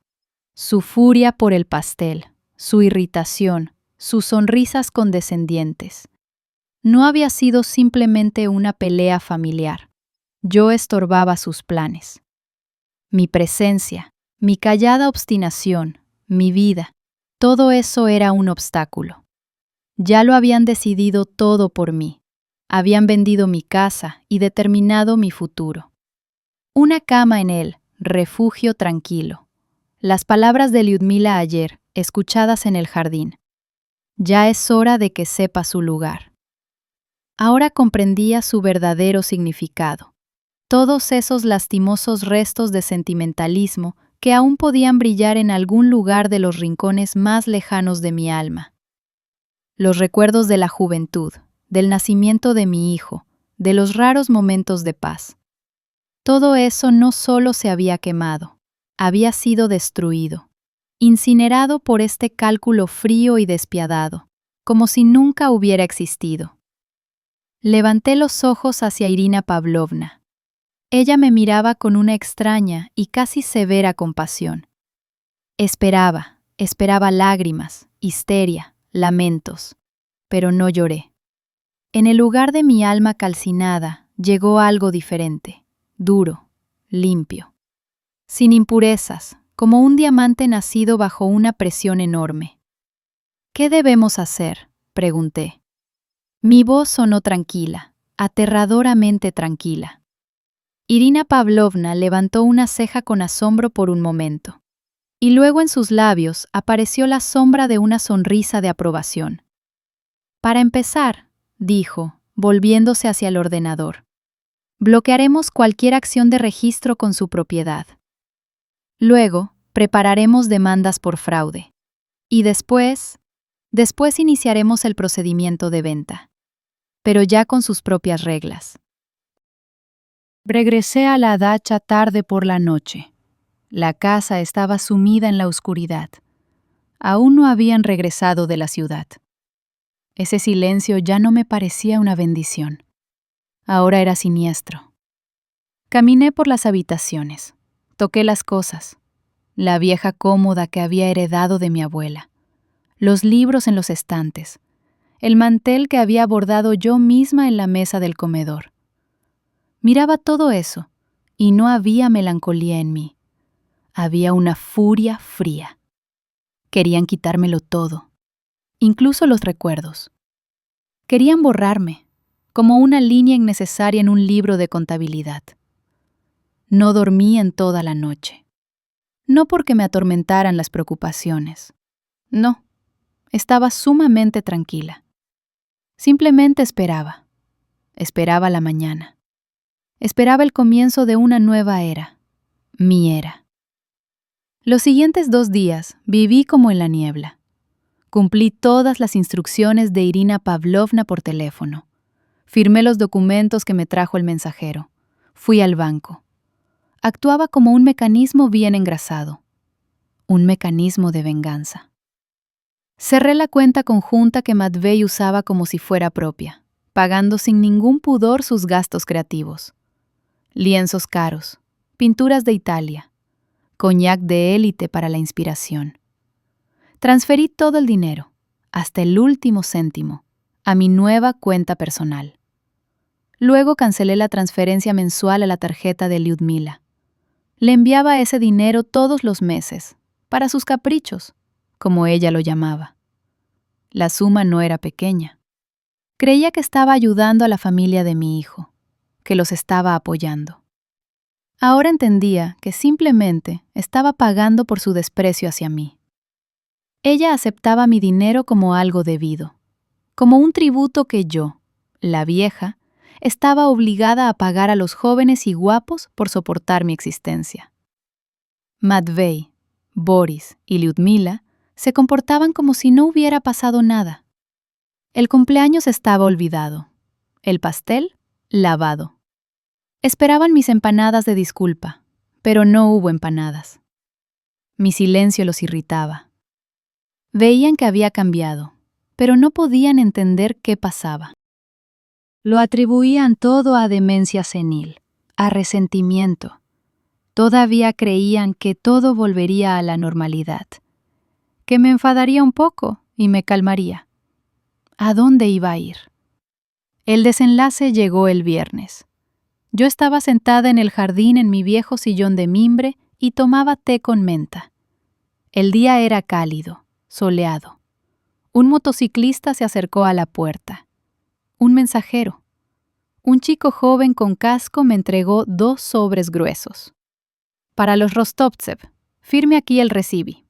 Su furia por el pastel, su irritación, sus sonrisas condescendientes. No había sido simplemente una pelea familiar. Yo estorbaba sus planes. Mi presencia, mi callada obstinación, mi vida, todo eso era un obstáculo. Ya lo habían decidido todo por mí. Habían vendido mi casa y determinado mi futuro. Una cama en él, refugio tranquilo. Las palabras de Lyudmila ayer, escuchadas en el jardín. Ya es hora de que sepa su lugar. Ahora comprendía su verdadero significado. todos esos lastimosos restos de sentimentalismo que aún podían brillar en algún lugar de los rincones más lejanos de mi alma. Los recuerdos de la juventud, del nacimiento de mi hijo, de los raros momentos de paz. Todo eso no solo se había quemado, había sido destruido, incinerado por este cálculo frío y despiadado, como si nunca hubiera existido. Levanté los ojos hacia Irina Pavlovna. Ella me miraba con una extraña y casi severa compasión. Esperaba lágrimas, histeria, lamentos, pero no lloré. En el lugar de mi alma calcinada llegó algo diferente, duro, limpio, sin impurezas, como un diamante nacido bajo una presión enorme. ¿Qué debemos hacer?, pregunté. Mi voz sonó tranquila, aterradoramente tranquila. Irina Pavlovna levantó una ceja con asombro por un momento, y luego en sus labios apareció la sombra de una sonrisa de aprobación. Para empezar, dijo, volviéndose hacia el ordenador, bloquearemos cualquier acción de registro con su propiedad. Luego, prepararemos demandas por fraude. Y después iniciaremos el procedimiento de venta, pero ya con sus propias reglas. Regresé a la dacha tarde por la noche. La casa estaba sumida en la oscuridad. Aún no habían regresado de la ciudad. Ese silencio ya no me parecía una bendición. Ahora era siniestro. Caminé por las habitaciones. Toqué las cosas. La vieja cómoda que había heredado de mi abuela. Los libros en los estantes. El mantel que había bordado yo misma en la mesa del comedor. Miraba todo eso, y no había melancolía en mí. Había una furia fría. Querían quitármelo todo, incluso los recuerdos. Querían borrarme, como una línea innecesaria en un libro de contabilidad. No dormí en toda la noche. No porque me atormentaran las preocupaciones. No, estaba sumamente tranquila. Simplemente esperaba. Esperaba la mañana. Esperaba el comienzo de una nueva era, mi era. Los siguientes 2 días viví como en la niebla. Cumplí todas las instrucciones de Irina Pavlovna por teléfono. Firmé los documentos que me trajo el mensajero. Fui al banco. Actuaba como un mecanismo bien engrasado. Un mecanismo de venganza. Cerré la cuenta conjunta que Matvey usaba como si fuera propia, pagando sin ningún pudor sus gastos creativos. Lienzos caros, pinturas de Italia, coñac de élite para la inspiración. Transferí todo el dinero, hasta el último céntimo, a mi nueva cuenta personal. Luego cancelé la transferencia mensual a la tarjeta de Lyudmila. Le enviaba ese dinero todos los meses, para sus caprichos, como ella lo llamaba. La suma no era pequeña. Creía que estaba ayudando a la familia de mi hijo, que los estaba apoyando. Ahora entendía que simplemente estaba pagando por su desprecio hacia mí. Ella aceptaba mi dinero como algo debido, como un tributo que yo, la vieja, estaba obligada a pagar a los jóvenes y guapos por soportar mi existencia. Matvey, Boris y Lyudmila se comportaban como si no hubiera pasado nada. El cumpleaños estaba olvidado, el pastel lavado. Esperaban mis empanadas de disculpa, pero no hubo empanadas. Mi silencio los irritaba. Veían que había cambiado, pero no podían entender qué pasaba. Lo atribuían todo a demencia senil, a resentimiento. Todavía creían que todo volvería a la normalidad, que me enfadaría un poco y me calmaría. ¿A dónde iba a ir? El desenlace llegó el viernes. Yo estaba sentada en el jardín en mi viejo sillón de mimbre y tomaba té con menta. El día era cálido, soleado. Un motociclista se acercó a la puerta. Un mensajero. Un chico joven con casco me entregó 2 sobres gruesos. Para los Rostovtsev, firme aquí el recibo.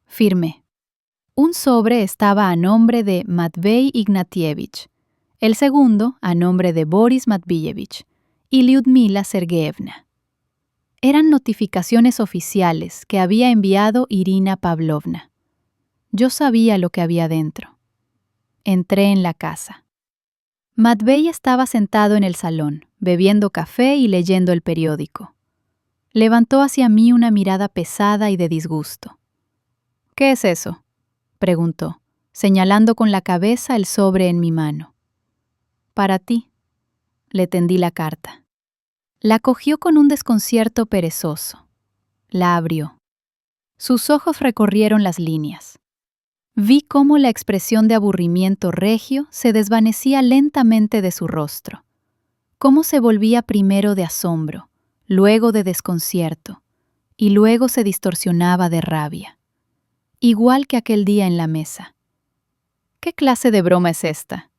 Firmé. Un sobre estaba a nombre de Matvey Ignatievich, el segundo a nombre de Boris Matvíyevich, y Lyudmila Sergeyevna. Eran notificaciones oficiales que había enviado Irina Pavlovna. Yo sabía lo que había dentro. Entré en la casa. Matvey estaba sentado en el salón, bebiendo café y leyendo el periódico. Levantó hacia mí una mirada pesada y de disgusto. «¿Qué es eso?», preguntó, señalando con la cabeza el sobre en mi mano. «Para ti», le tendí la carta. La cogió con un desconcierto perezoso. La abrió. Sus ojos recorrieron las líneas. Vi cómo la expresión de aburrimiento regio se desvanecía lentamente de su rostro, cómo se volvía primero de asombro, luego de desconcierto, y luego se distorsionaba de rabia, igual que aquel día en la mesa. «¿Qué clase de broma es esta?»,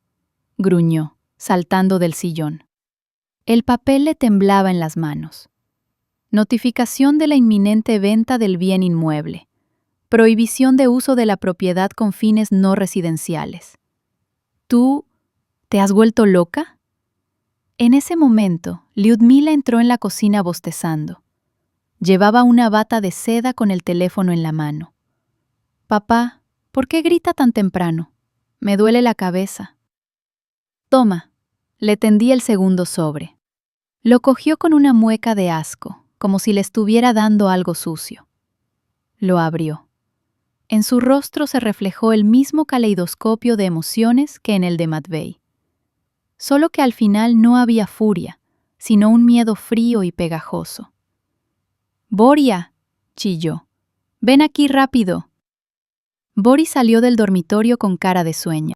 gruñó, saltando del sillón. El papel le temblaba en las manos. Notificación de la inminente venta del bien inmueble. Prohibición de uso de la propiedad con fines no residenciales. ¿Tú te has vuelto loca? En ese momento, Lyudmila entró en la cocina bostezando. Llevaba una bata de seda con el teléfono en la mano. «Papá, ¿por qué grita tan temprano? Me duele la cabeza». «Toma», le tendí el segundo sobre. Lo cogió con una mueca de asco, como si le estuviera dando algo sucio. Lo abrió. En su rostro se reflejó el mismo caleidoscopio de emociones que en el de Matvey. Solo que al final no había furia, sino un miedo frío y pegajoso. «Boria», chilló. «Ven aquí rápido». Boris salió del dormitorio con cara de sueño.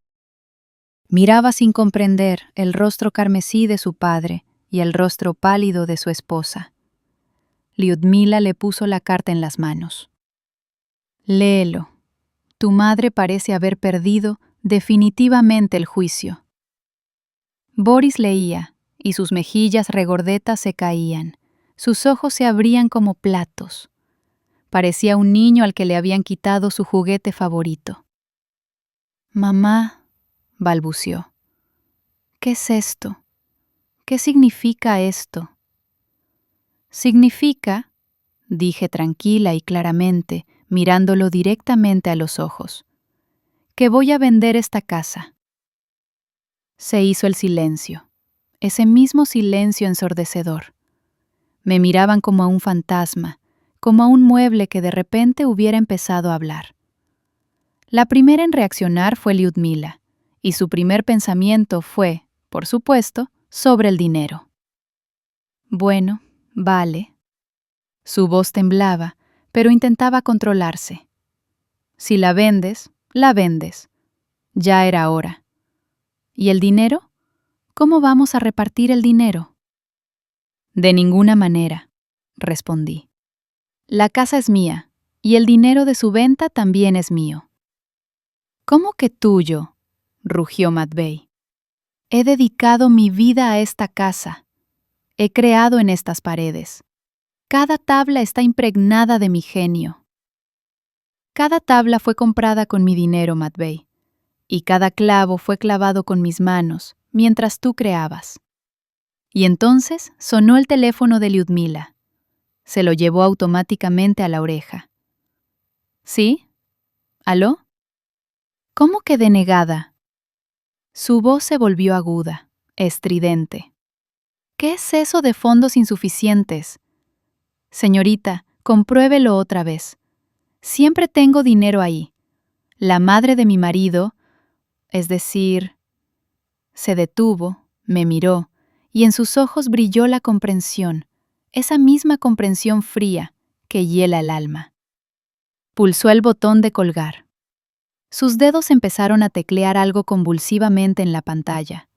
Miraba sin comprender el rostro carmesí de su padre y el rostro pálido de su esposa. Lyudmila le puso la carta en las manos. «Léelo. Tu madre parece haber perdido definitivamente el juicio». Boris leía, y sus mejillas regordetas se caían, sus ojos se abrían como platos. Parecía un niño al que le habían quitado su juguete favorito. «Mamá», balbució. «¿Qué es esto? ¿Qué significa esto?» «Significa», dije tranquila y claramente, mirándolo directamente a los ojos, «que voy a vender esta casa». Se hizo el silencio, ese mismo silencio ensordecedor. Me miraban como a un fantasma, como a un mueble que de repente hubiera empezado a hablar. La primera en reaccionar fue Lyudmila, y su primer pensamiento fue, por supuesto, sobre el dinero. «Bueno, vale». Su voz temblaba, pero intentaba controlarse. «Si la vendes, la vendes. Ya era hora. ¿Y el dinero? ¿Cómo vamos a repartir el dinero?» «De ninguna manera», respondí. «La casa es mía, y el dinero de su venta también es mío». «¿Cómo que tuyo?», rugió Matvey. «He dedicado mi vida a esta casa. He creado en estas paredes. Cada tabla está impregnada de mi genio». «Cada tabla fue comprada con mi dinero, Matvey, y cada clavo fue clavado con mis manos, mientras tú creabas». Y entonces sonó el teléfono de Lyudmila. Se lo llevó automáticamente a la oreja. «¿Sí? ¿Aló?» «¿Cómo que denegada?» Su voz se volvió aguda, estridente. «¿Qué es eso de fondos insuficientes? Señorita, compruébelo otra vez. Siempre tengo dinero ahí. La madre de mi marido, es decir...». Se detuvo, me miró, y en sus ojos brilló la comprensión, esa misma comprensión fría que hiela el alma. Pulsó el botón de colgar. Sus dedos empezaron a teclear algo convulsivamente en la pantalla.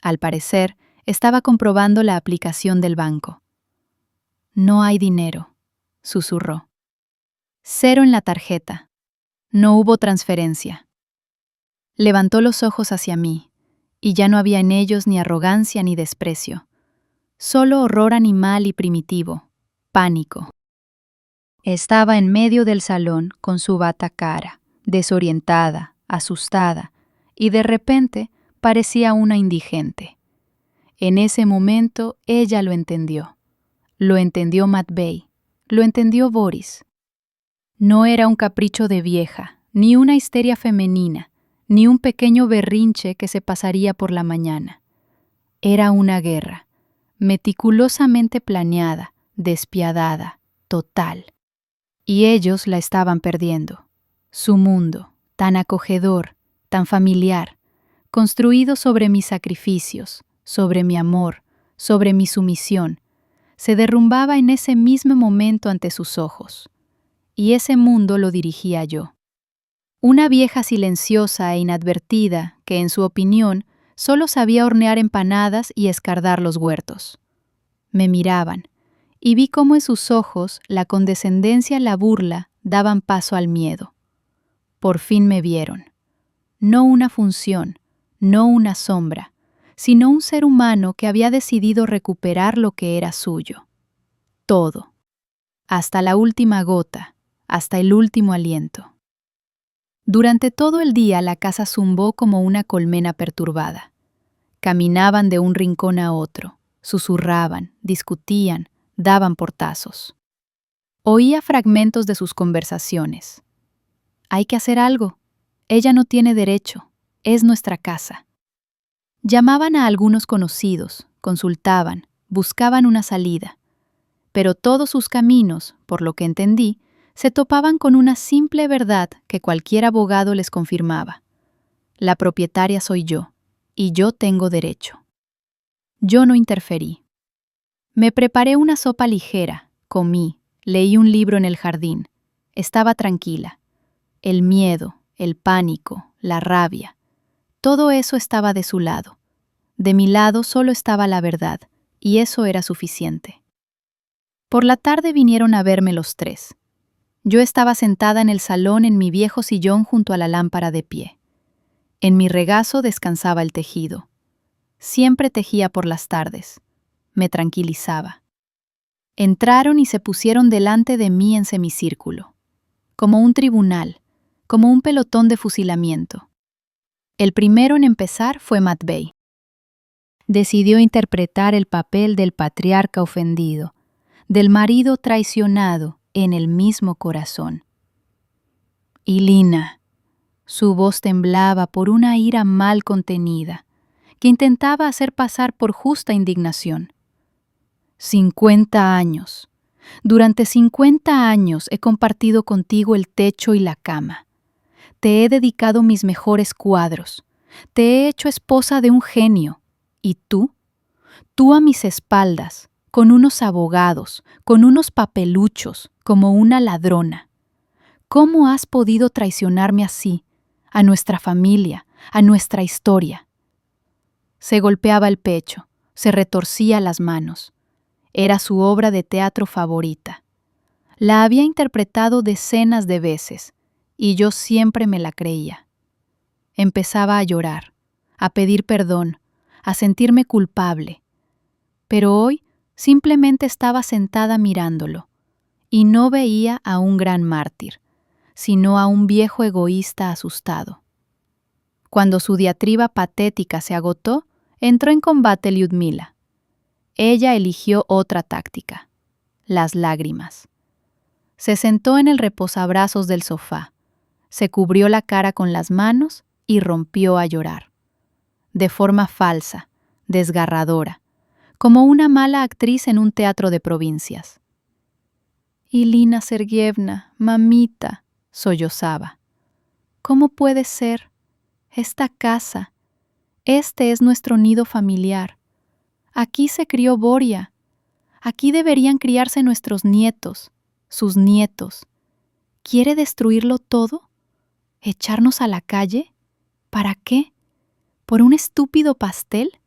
Al parecer, estaba comprobando la aplicación del banco. «No hay dinero», susurró. «Cero en la tarjeta. No hubo transferencia». Levantó los ojos hacia mí, y ya no había en ellos ni arrogancia ni desprecio, solo horror animal y primitivo, pánico. Estaba en medio del salón con su bata cara, desorientada, asustada, y de repente parecía una indigente. En ese momento ella lo entendió. Lo entendió Matvey. Lo entendió Boris. No era un capricho de vieja, ni una histeria femenina, ni un pequeño berrinche que se pasaría por la mañana. Era una guerra, meticulosamente planeada, despiadada, total. Y ellos la estaban perdiendo. Su mundo, tan acogedor, tan familiar, construido sobre mis sacrificios, sobre mi amor, sobre mi sumisión, se derrumbaba en ese mismo momento ante sus ojos. Y ese mundo lo dirigía yo. Una vieja silenciosa e inadvertida que, en su opinión, solo sabía hornear empanadas y escardar los huertos. Me miraban, y vi cómo en sus ojos la condescendencia y la burla daban paso al miedo. Por fin me vieron. No una función, no una sombra, sino un ser humano que había decidido recuperar lo que era suyo. Todo. Hasta la última gota, hasta el último aliento. Durante todo el día la casa zumbó como una colmena perturbada. Caminaban de un rincón a otro, susurraban, discutían, daban portazos. Oía fragmentos de sus conversaciones. Hay que hacer algo. Ella no tiene derecho. Es nuestra casa. Llamaban a algunos conocidos, consultaban, buscaban una salida. Pero todos sus caminos, por lo que entendí, se topaban con una simple verdad que cualquier abogado les confirmaba. La propietaria soy yo, y yo tengo derecho. Yo no interferí. Me preparé una sopa ligera, comí, leí un libro en el jardín. Estaba tranquila. El miedo, el pánico, la rabia, todo eso estaba de su lado. De mi lado solo estaba la verdad, y eso era suficiente. Por la tarde vinieron a verme los tres. Yo estaba sentada en el salón en mi viejo sillón junto a la lámpara de pie. En mi regazo descansaba el tejido. Siempre tejía por las tardes. Me tranquilizaba. Entraron y se pusieron delante de mí en semicírculo, como un tribunal, como un pelotón de fusilamiento. El primero en empezar fue Matvey. Decidió interpretar el papel del patriarca ofendido, del marido traicionado en el mismo corazón. Y Lina, su voz temblaba por una ira mal contenida, que intentaba hacer pasar por justa indignación. 50 años. Durante 50 años he compartido contigo el techo y la cama. Te he dedicado mis mejores cuadros. Te he hecho esposa de un genio. ¿Y tú? Tú a mis espaldas, con unos abogados, con unos papeluchos, como una ladrona. ¿Cómo has podido traicionarme así, a nuestra familia, a nuestra historia? Se golpeaba el pecho, se retorcía las manos. Era su obra de teatro favorita. La había interpretado decenas de veces, y yo siempre me la creía. Empezaba a llorar, a pedir perdón, a sentirme culpable. Pero hoy simplemente estaba sentada mirándolo, y no veía a un gran mártir, sino a un viejo egoísta asustado. Cuando su diatriba patética se agotó, entró en combate Lyudmila. Ella eligió otra táctica, las lágrimas. Se sentó en el reposabrazos del sofá, se cubrió la cara con las manos y rompió a llorar. De forma falsa, desgarradora, como una mala actriz en un teatro de provincias. Ilina Sergievna, mamita, sollozaba. ¿Cómo puede ser? Esta casa, este es nuestro nido familiar. Aquí se crió Boria. Aquí deberían criarse nuestros nietos, sus nietos. ¿Quiere destruirlo todo? ¿Echarnos a la calle? ¿Para qué? ¿Por un estúpido pastel?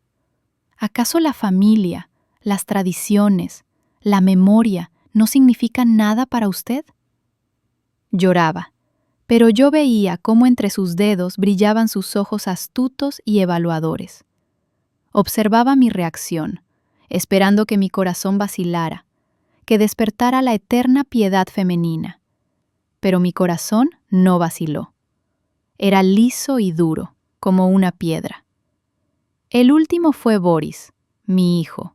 ¿Acaso la familia, las tradiciones, la memoria no significan nada para usted? Lloraba, pero yo veía cómo entre sus dedos brillaban sus ojos astutos y evaluadores. Observaba mi reacción, esperando que mi corazón vacilara, que despertara la eterna piedad femenina. Pero mi corazón no vaciló. Era liso y duro, como una piedra. El último fue Boris, mi hijo.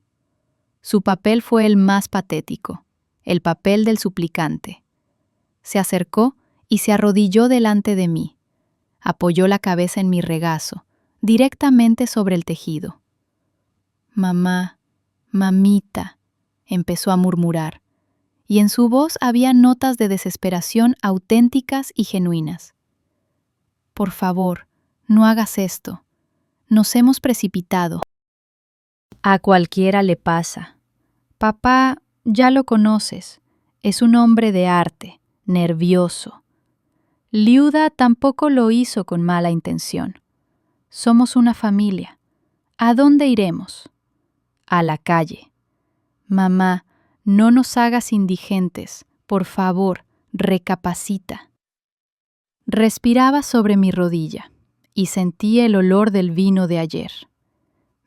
Su papel fue el más patético, el papel del suplicante. Se acercó y se arrodilló delante de mí. Apoyó la cabeza en mi regazo, directamente sobre el tejido. Mamá, mamita, empezó a murmurar, y en su voz había notas de desesperación auténticas y genuinas. Por favor, no hagas esto. Nos hemos precipitado. A cualquiera le pasa. Papá, ya lo conoces. Es un hombre de arte, nervioso. Liuda tampoco lo hizo con mala intención. Somos una familia. ¿A dónde iremos? A la calle. Mamá, no nos hagas indigentes. Por favor, recapacita. Respiraba sobre mi rodilla y sentí el olor del vino de ayer.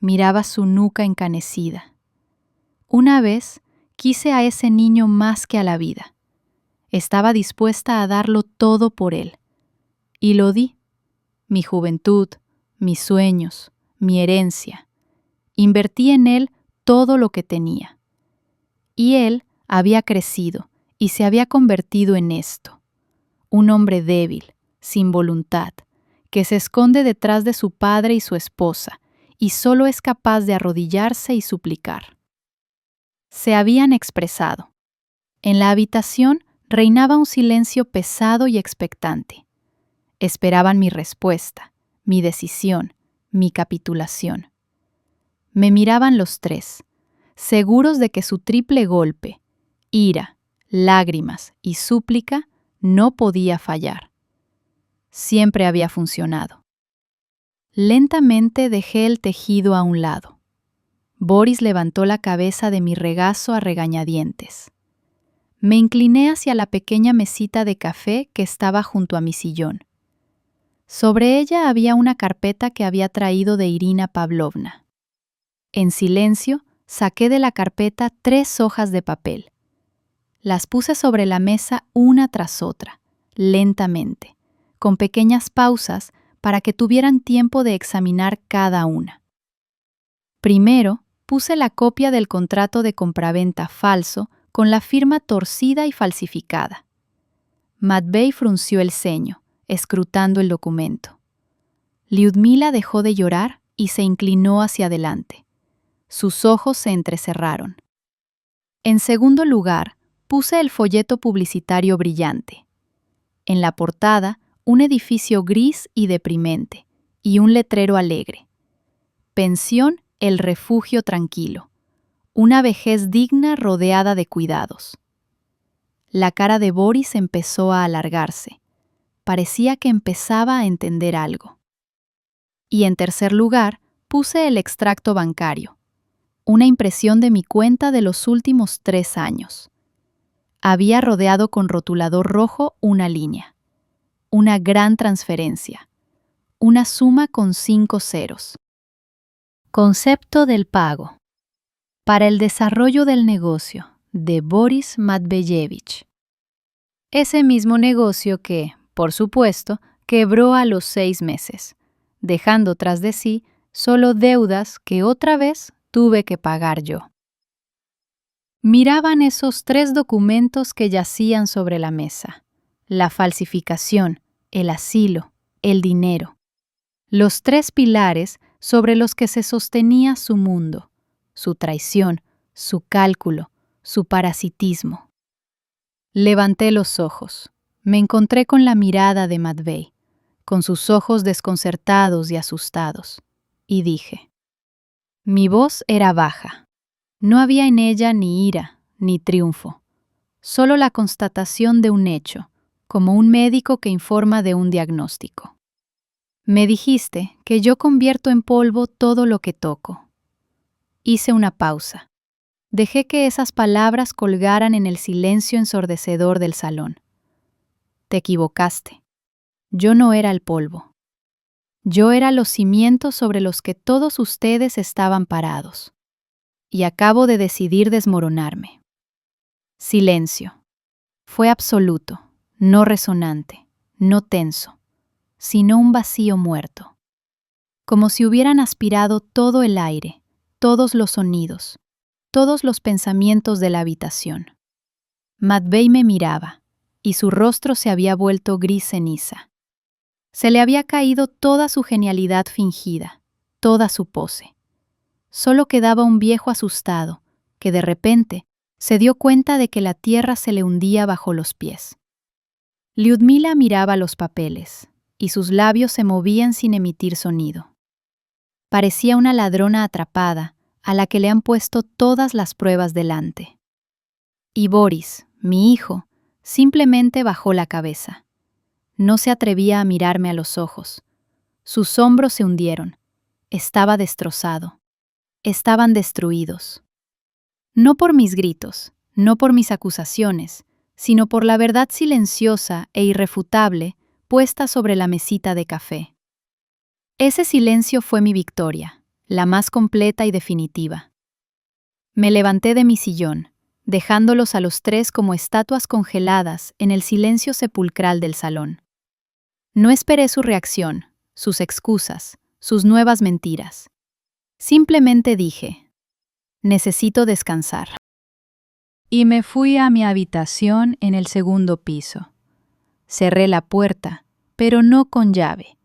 Miraba su nuca encanecida. Una vez quise a ese niño más que a la vida. Estaba dispuesta a darlo todo por él. Y lo di. Mi juventud, mis sueños, mi herencia. Invertí en él todo lo que tenía. Y él había crecido y se había convertido en esto. Un hombre débil, sin voluntad, que se esconde detrás de su padre y su esposa, y solo es capaz de arrodillarse y suplicar. Se habían expresado. En la habitación reinaba un silencio pesado y expectante. Esperaban mi respuesta, mi decisión, mi capitulación. Me miraban los tres, seguros de que su triple golpe, ira, lágrimas y súplica, no podía fallar. Siempre había funcionado. Lentamente dejé el tejido a un lado. Boris levantó la cabeza de mi regazo a regañadientes. Me incliné hacia la pequeña mesita de café que estaba junto a mi sillón. Sobre ella había una carpeta que había traído de Irina Pavlovna. En silencio, saqué de la carpeta 3 hojas de papel. Las puse sobre la mesa una tras otra, lentamente, con pequeñas pausas para que tuvieran tiempo de examinar cada una. Primero, puse la copia del contrato de compraventa falso con la firma torcida y falsificada. Matvey frunció el ceño, escrutando el documento. Lyudmila dejó de llorar y se inclinó hacia adelante. Sus ojos se entrecerraron. En segundo lugar, puse el folleto publicitario brillante. En la portada, un edificio gris y deprimente, y un letrero alegre. Pensión El Refugio Tranquilo. Una vejez digna rodeada de cuidados. La cara de Boris empezó a alargarse. Parecía que empezaba a entender algo. Y en tercer lugar, puse el extracto bancario. Una impresión de mi cuenta de los últimos 3 años. Había rodeado con rotulador rojo una línea. Una gran transferencia. Una suma con 5 ceros. Concepto del pago. Para el desarrollo del negocio de Boris Matveyevich. Ese mismo negocio que, por supuesto, quebró a los 6 meses, dejando tras de sí solo deudas que otra vez tuve que pagar yo. Miraban esos 3 documentos que yacían sobre la mesa: la falsificación, el asilo, el dinero. Los 3 pilares sobre los que se sostenía su mundo, su traición, su cálculo, su parasitismo. Levanté los ojos. Me encontré con la mirada de Matvey, con sus ojos desconcertados y asustados, y dije. Mi voz era baja. No había en ella ni ira, ni triunfo, solo la constatación de un hecho, como un médico que informa de un diagnóstico. Me dijiste que yo convierto en polvo todo lo que toco. Hice una pausa. Dejé que esas palabras colgaran en el silencio ensordecedor del salón. Te equivocaste. Yo no era el polvo. Yo era los cimientos sobre los que todos ustedes estaban parados. Y acabo de decidir desmoronarme. Silencio. Fue absoluto, no resonante, no tenso, sino un vacío muerto. Como si hubieran aspirado todo el aire, todos los sonidos, todos los pensamientos de la habitación. Matvey me miraba, y su rostro se había vuelto gris ceniza. Se le había caído toda su genialidad fingida, toda su pose. Solo quedaba un viejo asustado, que de repente se dio cuenta de que la tierra se le hundía bajo los pies. Lyudmila miraba los papeles, y sus labios se movían sin emitir sonido. Parecía una ladrona atrapada, a la que le han puesto todas las pruebas delante. Y Boris, mi hijo, simplemente bajó la cabeza. No se atrevía a mirarme a los ojos. Sus hombros se hundieron. Estaba destrozado. Estaban destruidos. No por mis gritos, no por mis acusaciones, sino por la verdad silenciosa e irrefutable puesta sobre la mesita de café. Ese silencio fue mi victoria, la más completa y definitiva. Me levanté de mi sillón, dejándolos a los tres como estatuas congeladas en el silencio sepulcral del salón. No esperé su reacción, sus excusas, sus nuevas mentiras. Simplemente dije, necesito descansar. Y me fui a mi habitación en el segundo piso. Cerré la puerta, pero no con llave.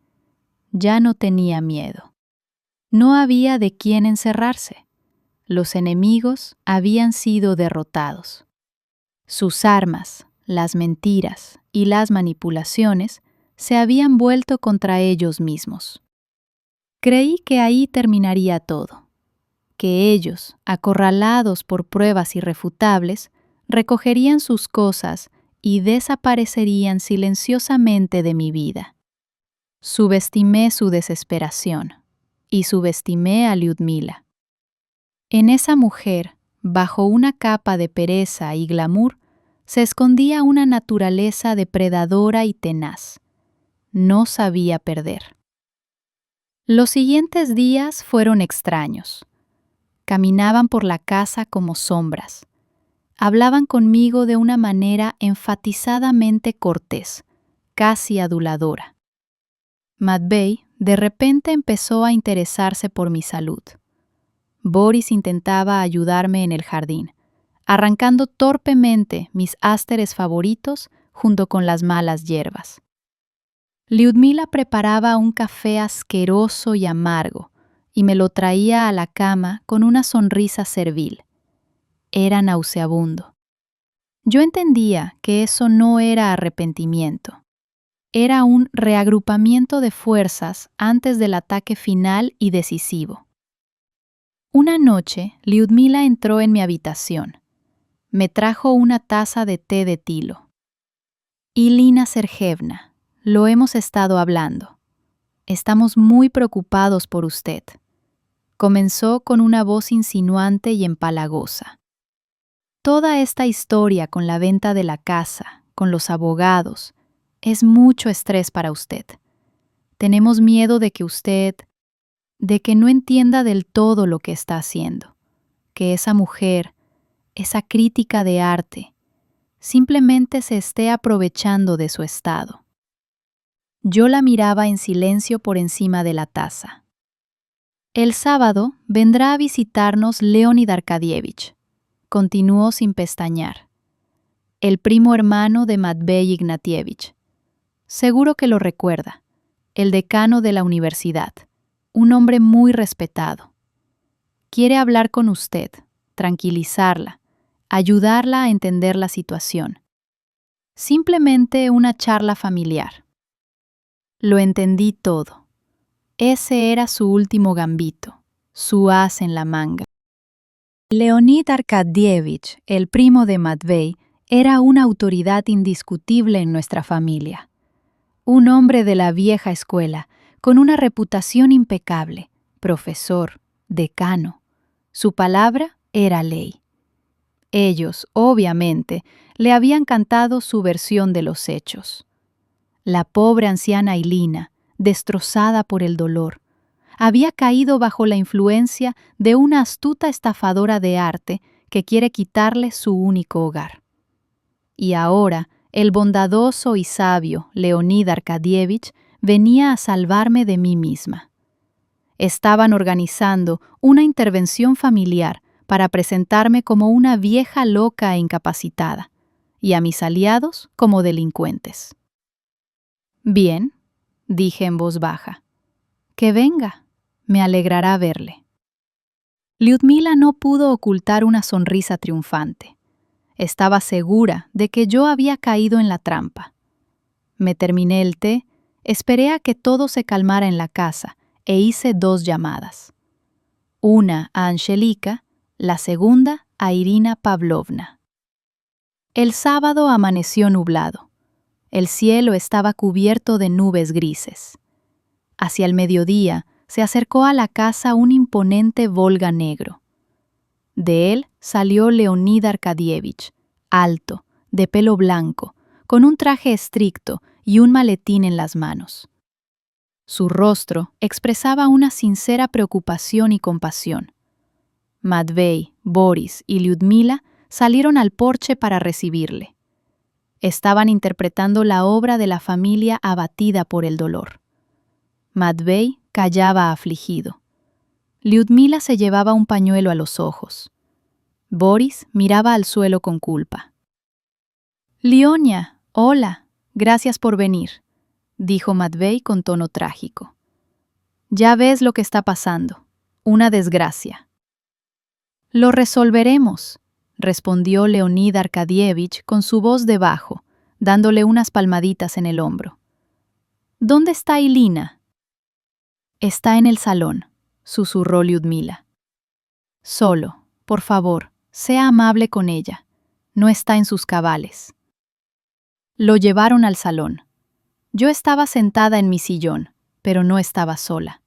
Ya no tenía miedo. No había de quién encerrarse. Los enemigos habían sido derrotados. Sus armas, las mentiras y las manipulaciones se habían vuelto contra ellos mismos. Creí que ahí terminaría todo, que ellos, acorralados por pruebas irrefutables, recogerían sus cosas y desaparecerían silenciosamente de mi vida. Subestimé su desesperación y subestimé a Lyudmila. En esa mujer, bajo una capa de pereza y glamour, se escondía una naturaleza depredadora y tenaz. No sabía perder. Los siguientes días fueron extraños. Caminaban por la casa como sombras. Hablaban conmigo de una manera enfatizadamente cortés, casi aduladora. Matvey de repente empezó a interesarse por mi salud. Boris intentaba ayudarme en el jardín, arrancando torpemente mis ásteres favoritos junto con las malas hierbas. Lyudmila preparaba un café asqueroso y amargo y me lo traía a la cama con una sonrisa servil. Era nauseabundo. Yo entendía que eso no era arrepentimiento. Era un reagrupamiento de fuerzas antes del ataque final y decisivo. Una noche, Lyudmila entró en mi habitación. Me trajo una taza de té de tilo. Ilina Sergeyevna, lo hemos estado hablando. Estamos muy preocupados por usted. Comenzó con una voz insinuante y empalagosa. Toda esta historia con la venta de la casa, con los abogados, es mucho estrés para usted. Tenemos miedo de que no entienda del todo lo que está haciendo, que esa mujer, esa crítica de arte, simplemente se esté aprovechando de su estado. Yo la miraba en silencio por encima de la taza. El sábado vendrá a visitarnos Leonid Arkadievich, continuó sin pestañear. El primo hermano de Matvey Ignatievich. Seguro que lo recuerda, el decano de la universidad. Un hombre muy respetado. Quiere hablar con usted, tranquilizarla, ayudarla a entender la situación. Simplemente una charla familiar. Lo entendí todo. Ese era su último gambito, su as en la manga. Leonid Arkadievich, el primo de Matvey, era una autoridad indiscutible en nuestra familia. Un hombre de la vieja escuela, con una reputación impecable, profesor, decano. Su palabra era ley. Ellos, obviamente, le habían cantado su versión de los hechos. La pobre anciana Ilina, destrozada por el dolor, había caído bajo la influencia de una astuta estafadora de arte que quiere quitarle su único hogar. Y ahora, el bondadoso y sabio Leonid Arkadievich venía a salvarme de mí misma. Estaban organizando una intervención familiar para presentarme como una vieja loca e incapacitada, y a mis aliados como delincuentes. Bien, dije en voz baja. Que venga, me alegrará verle. Lyudmila no pudo ocultar una sonrisa triunfante. Estaba segura de que yo había caído en la trampa. Me terminé el té, esperé a que todo se calmara en la casa e hice 2 llamadas. Una a Angelica, la segunda a Irina Pavlovna. El sábado amaneció nublado. El cielo estaba cubierto de nubes grises. Hacia el mediodía se acercó a la casa un imponente Volga negro. De él salió Leonid Arkadievich, alto, de pelo blanco, con un traje estricto y un maletín en las manos. Su rostro expresaba una sincera preocupación y compasión. Matvey, Boris y Lyudmila salieron al porche para recibirle. Estaban interpretando la obra de la familia abatida por el dolor. Matvey callaba afligido. Lyudmila se llevaba un pañuelo a los ojos. Boris miraba al suelo con culpa. «Lionia, hola, gracias por venir», dijo Matvey con tono trágico. «Ya ves lo que está pasando, una desgracia». «Lo resolveremos», respondió Leonid Arkadievich con su voz de bajo, dándole unas palmaditas en el hombro. «¿Dónde está Ilina?» «Está en el salón», susurró Lyudmila. «Solo, por favor, sea amable con ella. No está en sus cabales». Lo llevaron al salón. Yo estaba sentada en mi sillón, pero no estaba sola.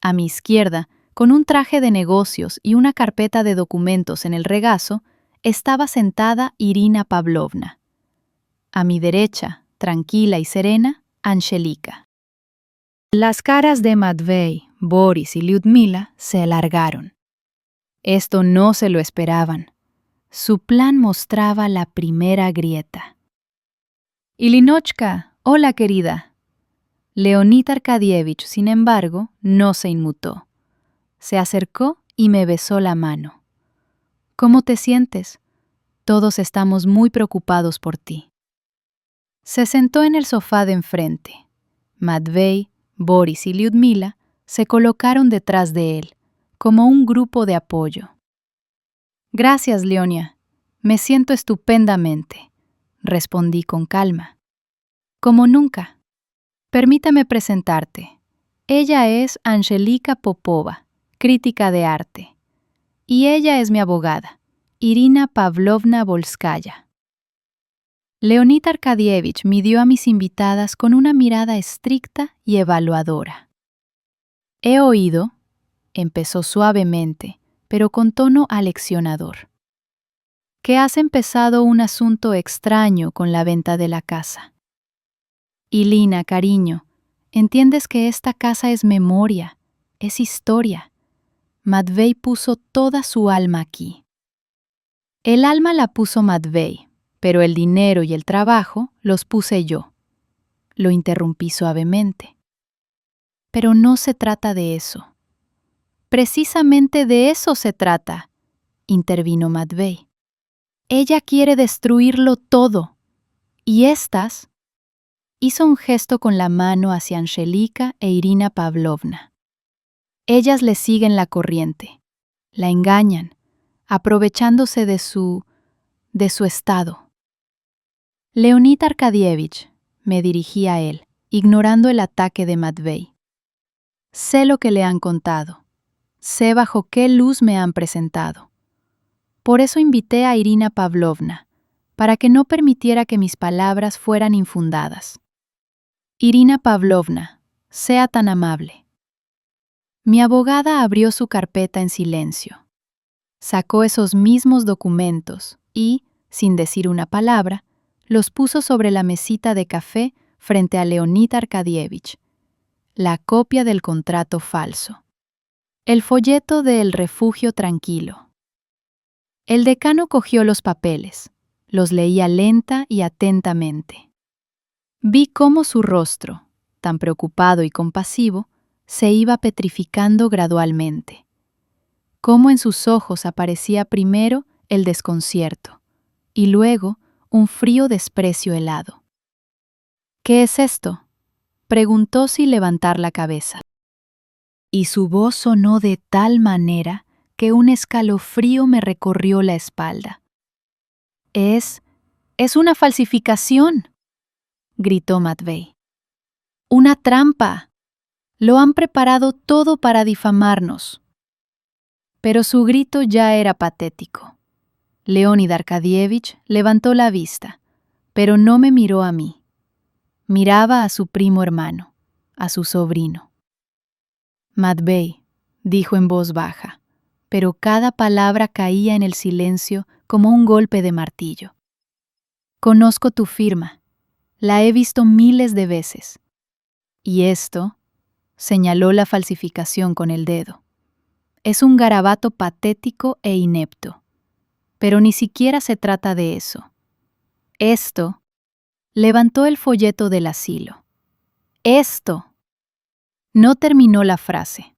A mi izquierda, con un traje de negocios y una carpeta de documentos en el regazo, estaba sentada Irina Pavlovna. A mi derecha, tranquila y serena, Angelica. Las caras de Matvey, Boris y Lyudmila se alargaron. Esto no se lo esperaban. Su plan mostraba la primera grieta. «Ilinochka, hola querida». Leonid Arkadievich, sin embargo, no se inmutó. Se acercó y me besó la mano. «¿Cómo te sientes? Todos estamos muy preocupados por ti». Se sentó en el sofá de enfrente. Matvey, Boris y Lyudmila se colocaron detrás de él, como un grupo de apoyo. «Gracias, Leonia. Me siento estupendamente», respondí con calma. «Como nunca. Permítame presentarte. Ella es Angelica Popova, crítica de arte. Y ella es mi abogada, Irina Pavlovna Volskaya». Leonid Arkadievich midió a mis invitadas con una mirada estricta y evaluadora. «He oído», empezó suavemente, pero con tono aleccionador, «que has empezado un asunto extraño con la venta de la casa. Ilina, cariño, entiendes que esta casa es memoria, es historia. Matvey puso toda su alma aquí». El alma la puso Matvey, pero el dinero y el trabajo los puse yo. Lo interrumpí suavemente. «Pero no se trata de eso». «Precisamente de eso se trata», intervino Matvey. «Ella quiere destruirlo todo. Y estas…» Hizo un gesto con la mano hacia Angelica e Irina Pavlovna. «Ellas le siguen la corriente, la engañan, aprovechándose de su estado». «Leonid Arkadievich», me dirigí a él, ignorando el ataque de Matvey. «Sé lo que le han contado. Sé bajo qué luz me han presentado. Por eso invité a Irina Pavlovna, para que no permitiera que mis palabras fueran infundadas. Irina Pavlovna, sea tan amable». Mi abogada abrió su carpeta en silencio. Sacó esos mismos documentos y, sin decir una palabra, los puso sobre la mesita de café frente a Leonid Arkadievich. La copia del contrato falso. El folleto de El Refugio Tranquilo. El decano cogió los papeles, los leía lenta y atentamente. Vi cómo su rostro, tan preocupado y compasivo, se iba petrificando gradualmente. Cómo en sus ojos aparecía primero el desconcierto y luego un frío desprecio helado. «¿Qué es esto?», preguntó sin levantar la cabeza. Y su voz sonó de tal manera que un escalofrío me recorrió la espalda. Es una falsificación», gritó Matvei. «Una trampa. Lo han preparado todo para difamarnos». Pero su grito ya era patético. Leonid Arkadievich levantó la vista, pero no me miró a mí. Miraba a su primo hermano, a su sobrino. «Matvei», dijo en voz baja, pero cada palabra caía en el silencio como un golpe de martillo. «Conozco tu firma. La he visto miles de veces. Y esto», señaló la falsificación con el dedo, «es un garabato patético e inepto. Pero ni siquiera se trata de eso. Esto», levantó el folleto del asilo. «Esto». No terminó la frase.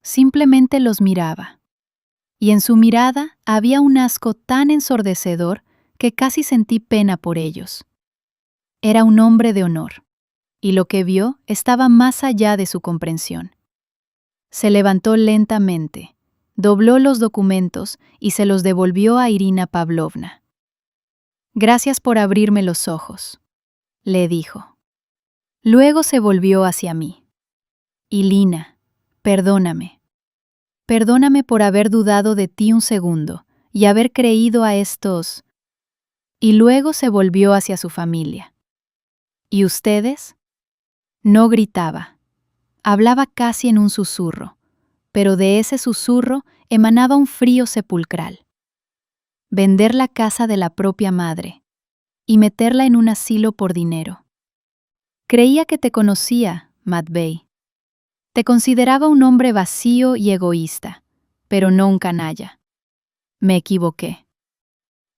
Simplemente los miraba. Y en su mirada había un asco tan ensordecedor que casi sentí pena por ellos. Era un hombre de honor, y lo que vio estaba más allá de su comprensión. Se levantó lentamente, dobló los documentos y se los devolvió a Irina Pavlovna. «Gracias por abrirme los ojos», le dijo. Luego se volvió hacia mí. «Ilina, perdóname. Perdóname por haber dudado de ti un segundo y haber creído a estos». Y luego se volvió hacia su familia. «¿Y ustedes?». No gritaba. Hablaba casi en un susurro, pero de ese susurro emanaba un frío sepulcral. Vender la casa de la propia madre y meterla en un asilo por dinero. Creía que te conocía, Matvei. Te consideraba un hombre vacío y egoísta, pero no un canalla. Me equivoqué.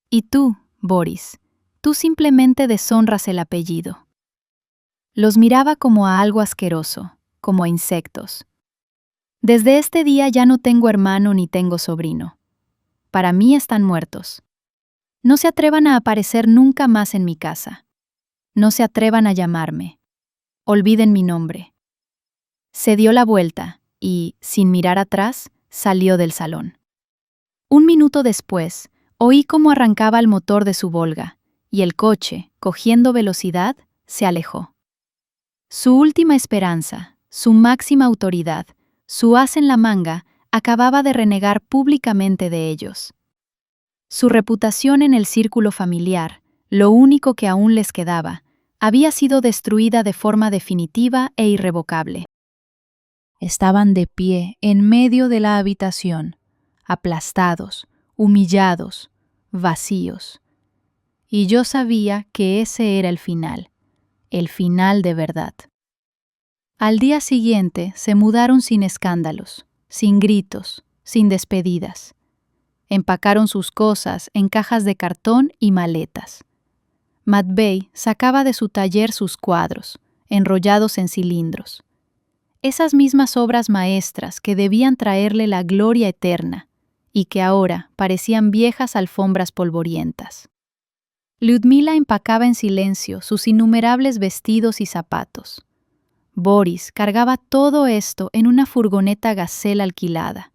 Y tú, Boris, tú simplemente deshonras el apellido. Los miraba como a algo asqueroso, como a insectos. Desde este día ya no tengo hermano ni tengo sobrino. Para mí están muertos. No se atrevan a aparecer nunca más en mi casa. No se atrevan a llamarme. Olviden mi nombre. Se dio la vuelta y, sin mirar atrás, salió del salón. Un minuto después, oí cómo arrancaba el motor de su Volga, y el coche, cogiendo velocidad, se alejó. Su última esperanza, su máxima autoridad, su as en la manga, acababa de renegar públicamente de ellos. Su reputación en el círculo familiar, lo único que aún les quedaba, había sido destruida de forma definitiva e irrevocable. Estaban de pie en medio de la habitación, aplastados, humillados, vacíos. Y yo sabía que ese era el final de verdad. Al día siguiente se mudaron sin escándalos, sin gritos, sin despedidas. Empacaron sus cosas en cajas de cartón y maletas. Matvei sacaba de su taller sus cuadros, enrollados en cilindros. Esas mismas obras maestras que debían traerle la gloria eterna y que ahora parecían viejas alfombras polvorientas. Lyudmila empacaba en silencio sus innumerables vestidos y zapatos. Boris cargaba todo esto en una furgoneta Gazelle alquilada.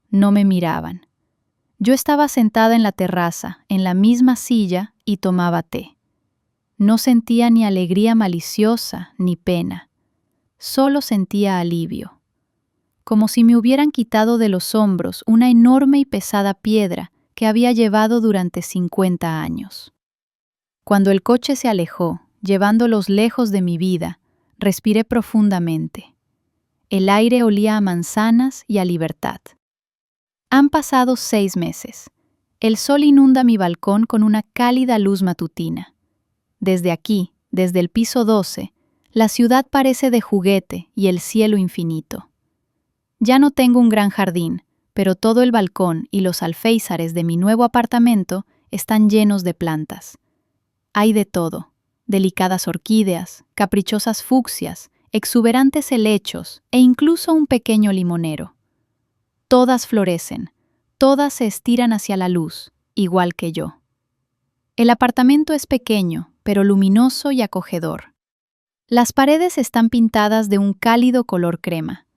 No me miraban. Yo estaba sentada en la terraza, en la misma silla, y tomaba té. No sentía ni alegría maliciosa ni pena. Solo sentía alivio. Como si me hubieran quitado de los hombros una enorme y pesada piedra que había llevado durante 50 años. Cuando el coche se alejó, llevándolos lejos de mi vida, respiré profundamente. El aire olía a manzanas y a libertad. Han pasado 6 meses. El sol inunda mi balcón con una cálida luz matutina. Desde aquí, desde el piso 12, la ciudad parece de juguete y el cielo infinito. Ya no tengo un gran jardín, pero todo el balcón y los alféizares de mi nuevo apartamento están llenos de plantas. Hay de todo: delicadas orquídeas, caprichosas fucsias, exuberantes helechos e incluso un pequeño limonero. Todas florecen, todas se estiran hacia la luz, igual que yo. El apartamento es pequeño, pero luminoso y acogedor. Las paredes están pintadas de un cálido color crema.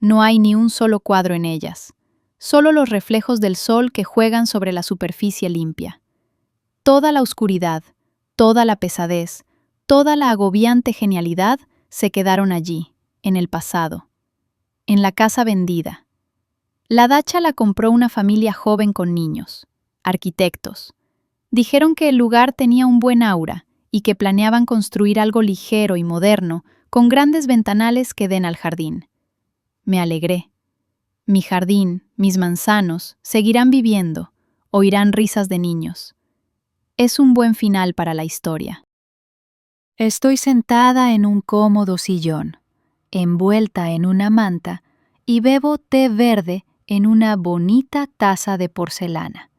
No hay ni un solo cuadro en ellas, solo los reflejos del sol que juegan sobre la superficie limpia. Toda la oscuridad, toda la pesadez, toda la agobiante genialidad se quedaron allí, en el pasado, en la casa vendida. La dacha la compró una familia joven con niños, arquitectos. Dijeron que el lugar tenía un buen aura y que planeaban construir algo ligero y moderno, con grandes ventanales que den al jardín. Me alegré. Mi jardín, mis manzanos, seguirán viviendo, oirán risas de niños. Es un buen final para la historia. Estoy sentada en un cómodo sillón, envuelta en una manta, y bebo té verde en una bonita taza de porcelana.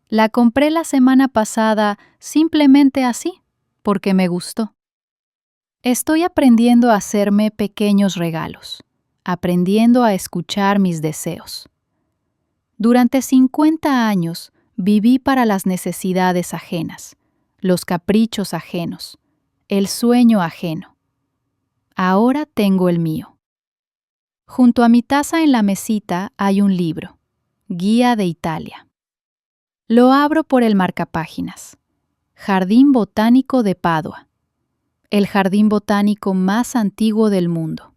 La compré la semana pasada simplemente así, porque me gustó. Estoy aprendiendo a hacerme pequeños regalos, aprendiendo a escuchar mis deseos. Durante 50 años viví para las necesidades ajenas, los caprichos ajenos, el sueño ajeno. Ahora tengo el mío. Junto a mi taza en la mesita hay un libro, Guía de Italia. Lo abro por el marcapáginas. Jardín Botánico de Padua. El jardín botánico más antiguo del mundo.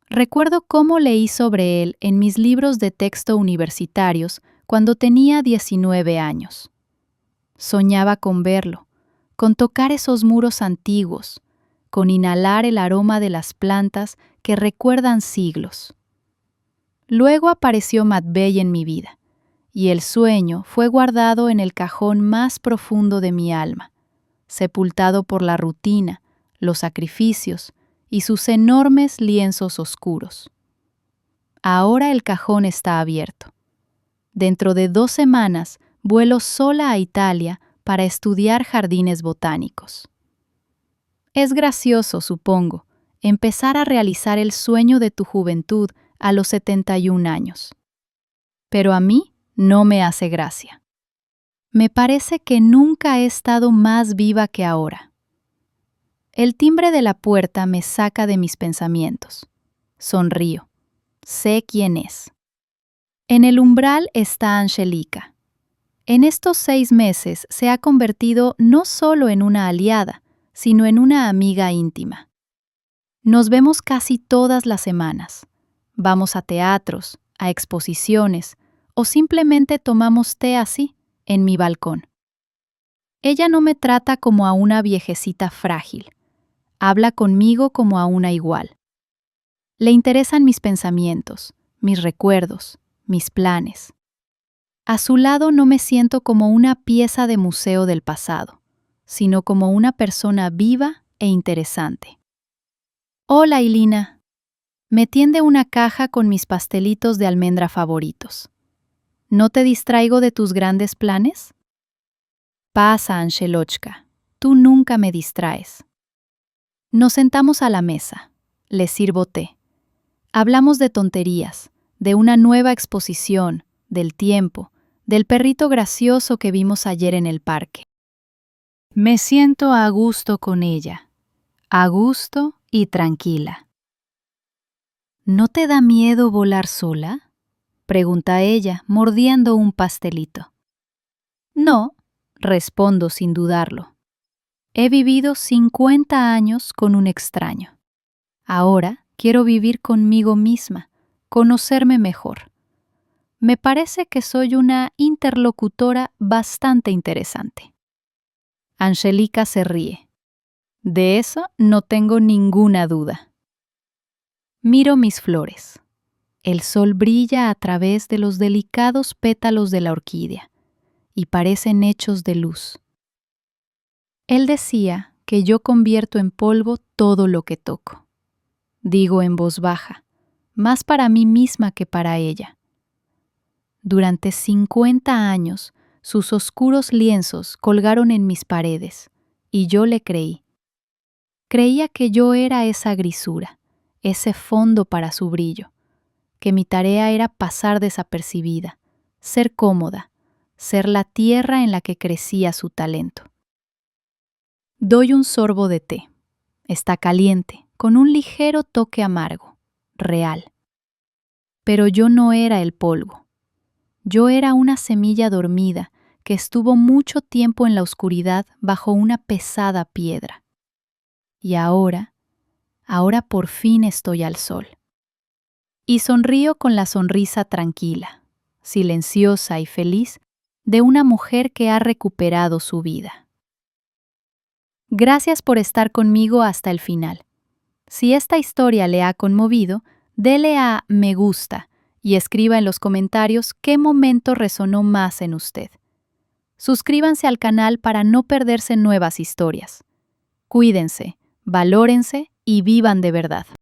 Recuerdo cómo leí sobre él en mis libros de texto universitarios cuando tenía 19 años. Soñaba con verlo, con tocar esos muros antiguos, con inhalar el aroma de las plantas que recuerdan siglos. Luego apareció Matvei en mi vida, y el sueño fue guardado en el cajón más profundo de mi alma, sepultado por la rutina, los sacrificios y sus enormes lienzos oscuros. Ahora el cajón está abierto. Dentro de 2 semanas vuelo sola a Italia para estudiar jardines botánicos. Es gracioso, supongo, empezar a realizar el sueño de tu juventud a los 71 años. Pero a mí no me hace gracia. Me parece que nunca he estado más viva que ahora. El timbre de la puerta me saca de mis pensamientos. Sonrío. Sé quién es. En el umbral está Angelica. En estos 6 meses se ha convertido no solo en una aliada, sino en una amiga íntima. Nos vemos casi todas las semanas. Vamos a teatros, a exposiciones, o simplemente tomamos té así, en mi balcón. Ella no me trata como a una viejecita frágil. Habla conmigo como a una igual. Le interesan mis pensamientos, mis recuerdos, mis planes. A su lado no me siento como una pieza de museo del pasado, sino como una persona viva e interesante. Hola, Ilina. Me tiende una caja con mis pastelitos de almendra favoritos. ¿No te distraigo de tus grandes planes? Pasa, Angelochka. Tú nunca me distraes. Nos sentamos a la mesa. Le sirvo té. Hablamos de tonterías, de una nueva exposición, del tiempo, del perrito gracioso que vimos ayer en el parque. Me siento a gusto con ella, a gusto y tranquila. ¿No te da miedo volar sola?, pregunta ella, mordiendo un pastelito. No, respondo sin dudarlo. He vivido 50 años con un extraño. Ahora quiero vivir conmigo misma, conocerme mejor. Me parece que soy una interlocutora bastante interesante. Angelica se ríe. De eso no tengo ninguna duda. Miro mis flores. El sol brilla a través de los delicados pétalos de la orquídea y parecen hechos de luz. Él decía que yo convierto en polvo todo lo que toco. Digo en voz baja, más para mí misma que para ella. Durante 50 años, sus oscuros lienzos colgaron en mis paredes, y yo le creí. Creía que yo era esa grisura, ese fondo para su brillo, que mi tarea era pasar desapercibida, ser cómoda, ser la tierra en la que crecía su talento. Doy un sorbo de té. Está caliente, con un ligero toque amargo, real. Pero yo no era el polvo. Yo era una semilla dormida que estuvo mucho tiempo en la oscuridad bajo una pesada piedra. Y ahora por fin estoy al sol. Y sonrío con la sonrisa tranquila, silenciosa y feliz de una mujer que ha recuperado su vida. Gracias por estar conmigo hasta el final. Si esta historia le ha conmovido, dele a me gusta y escriba en los comentarios qué momento resonó más en usted. Suscríbanse al canal para no perderse nuevas historias. Cuídense, valórense y vivan de verdad.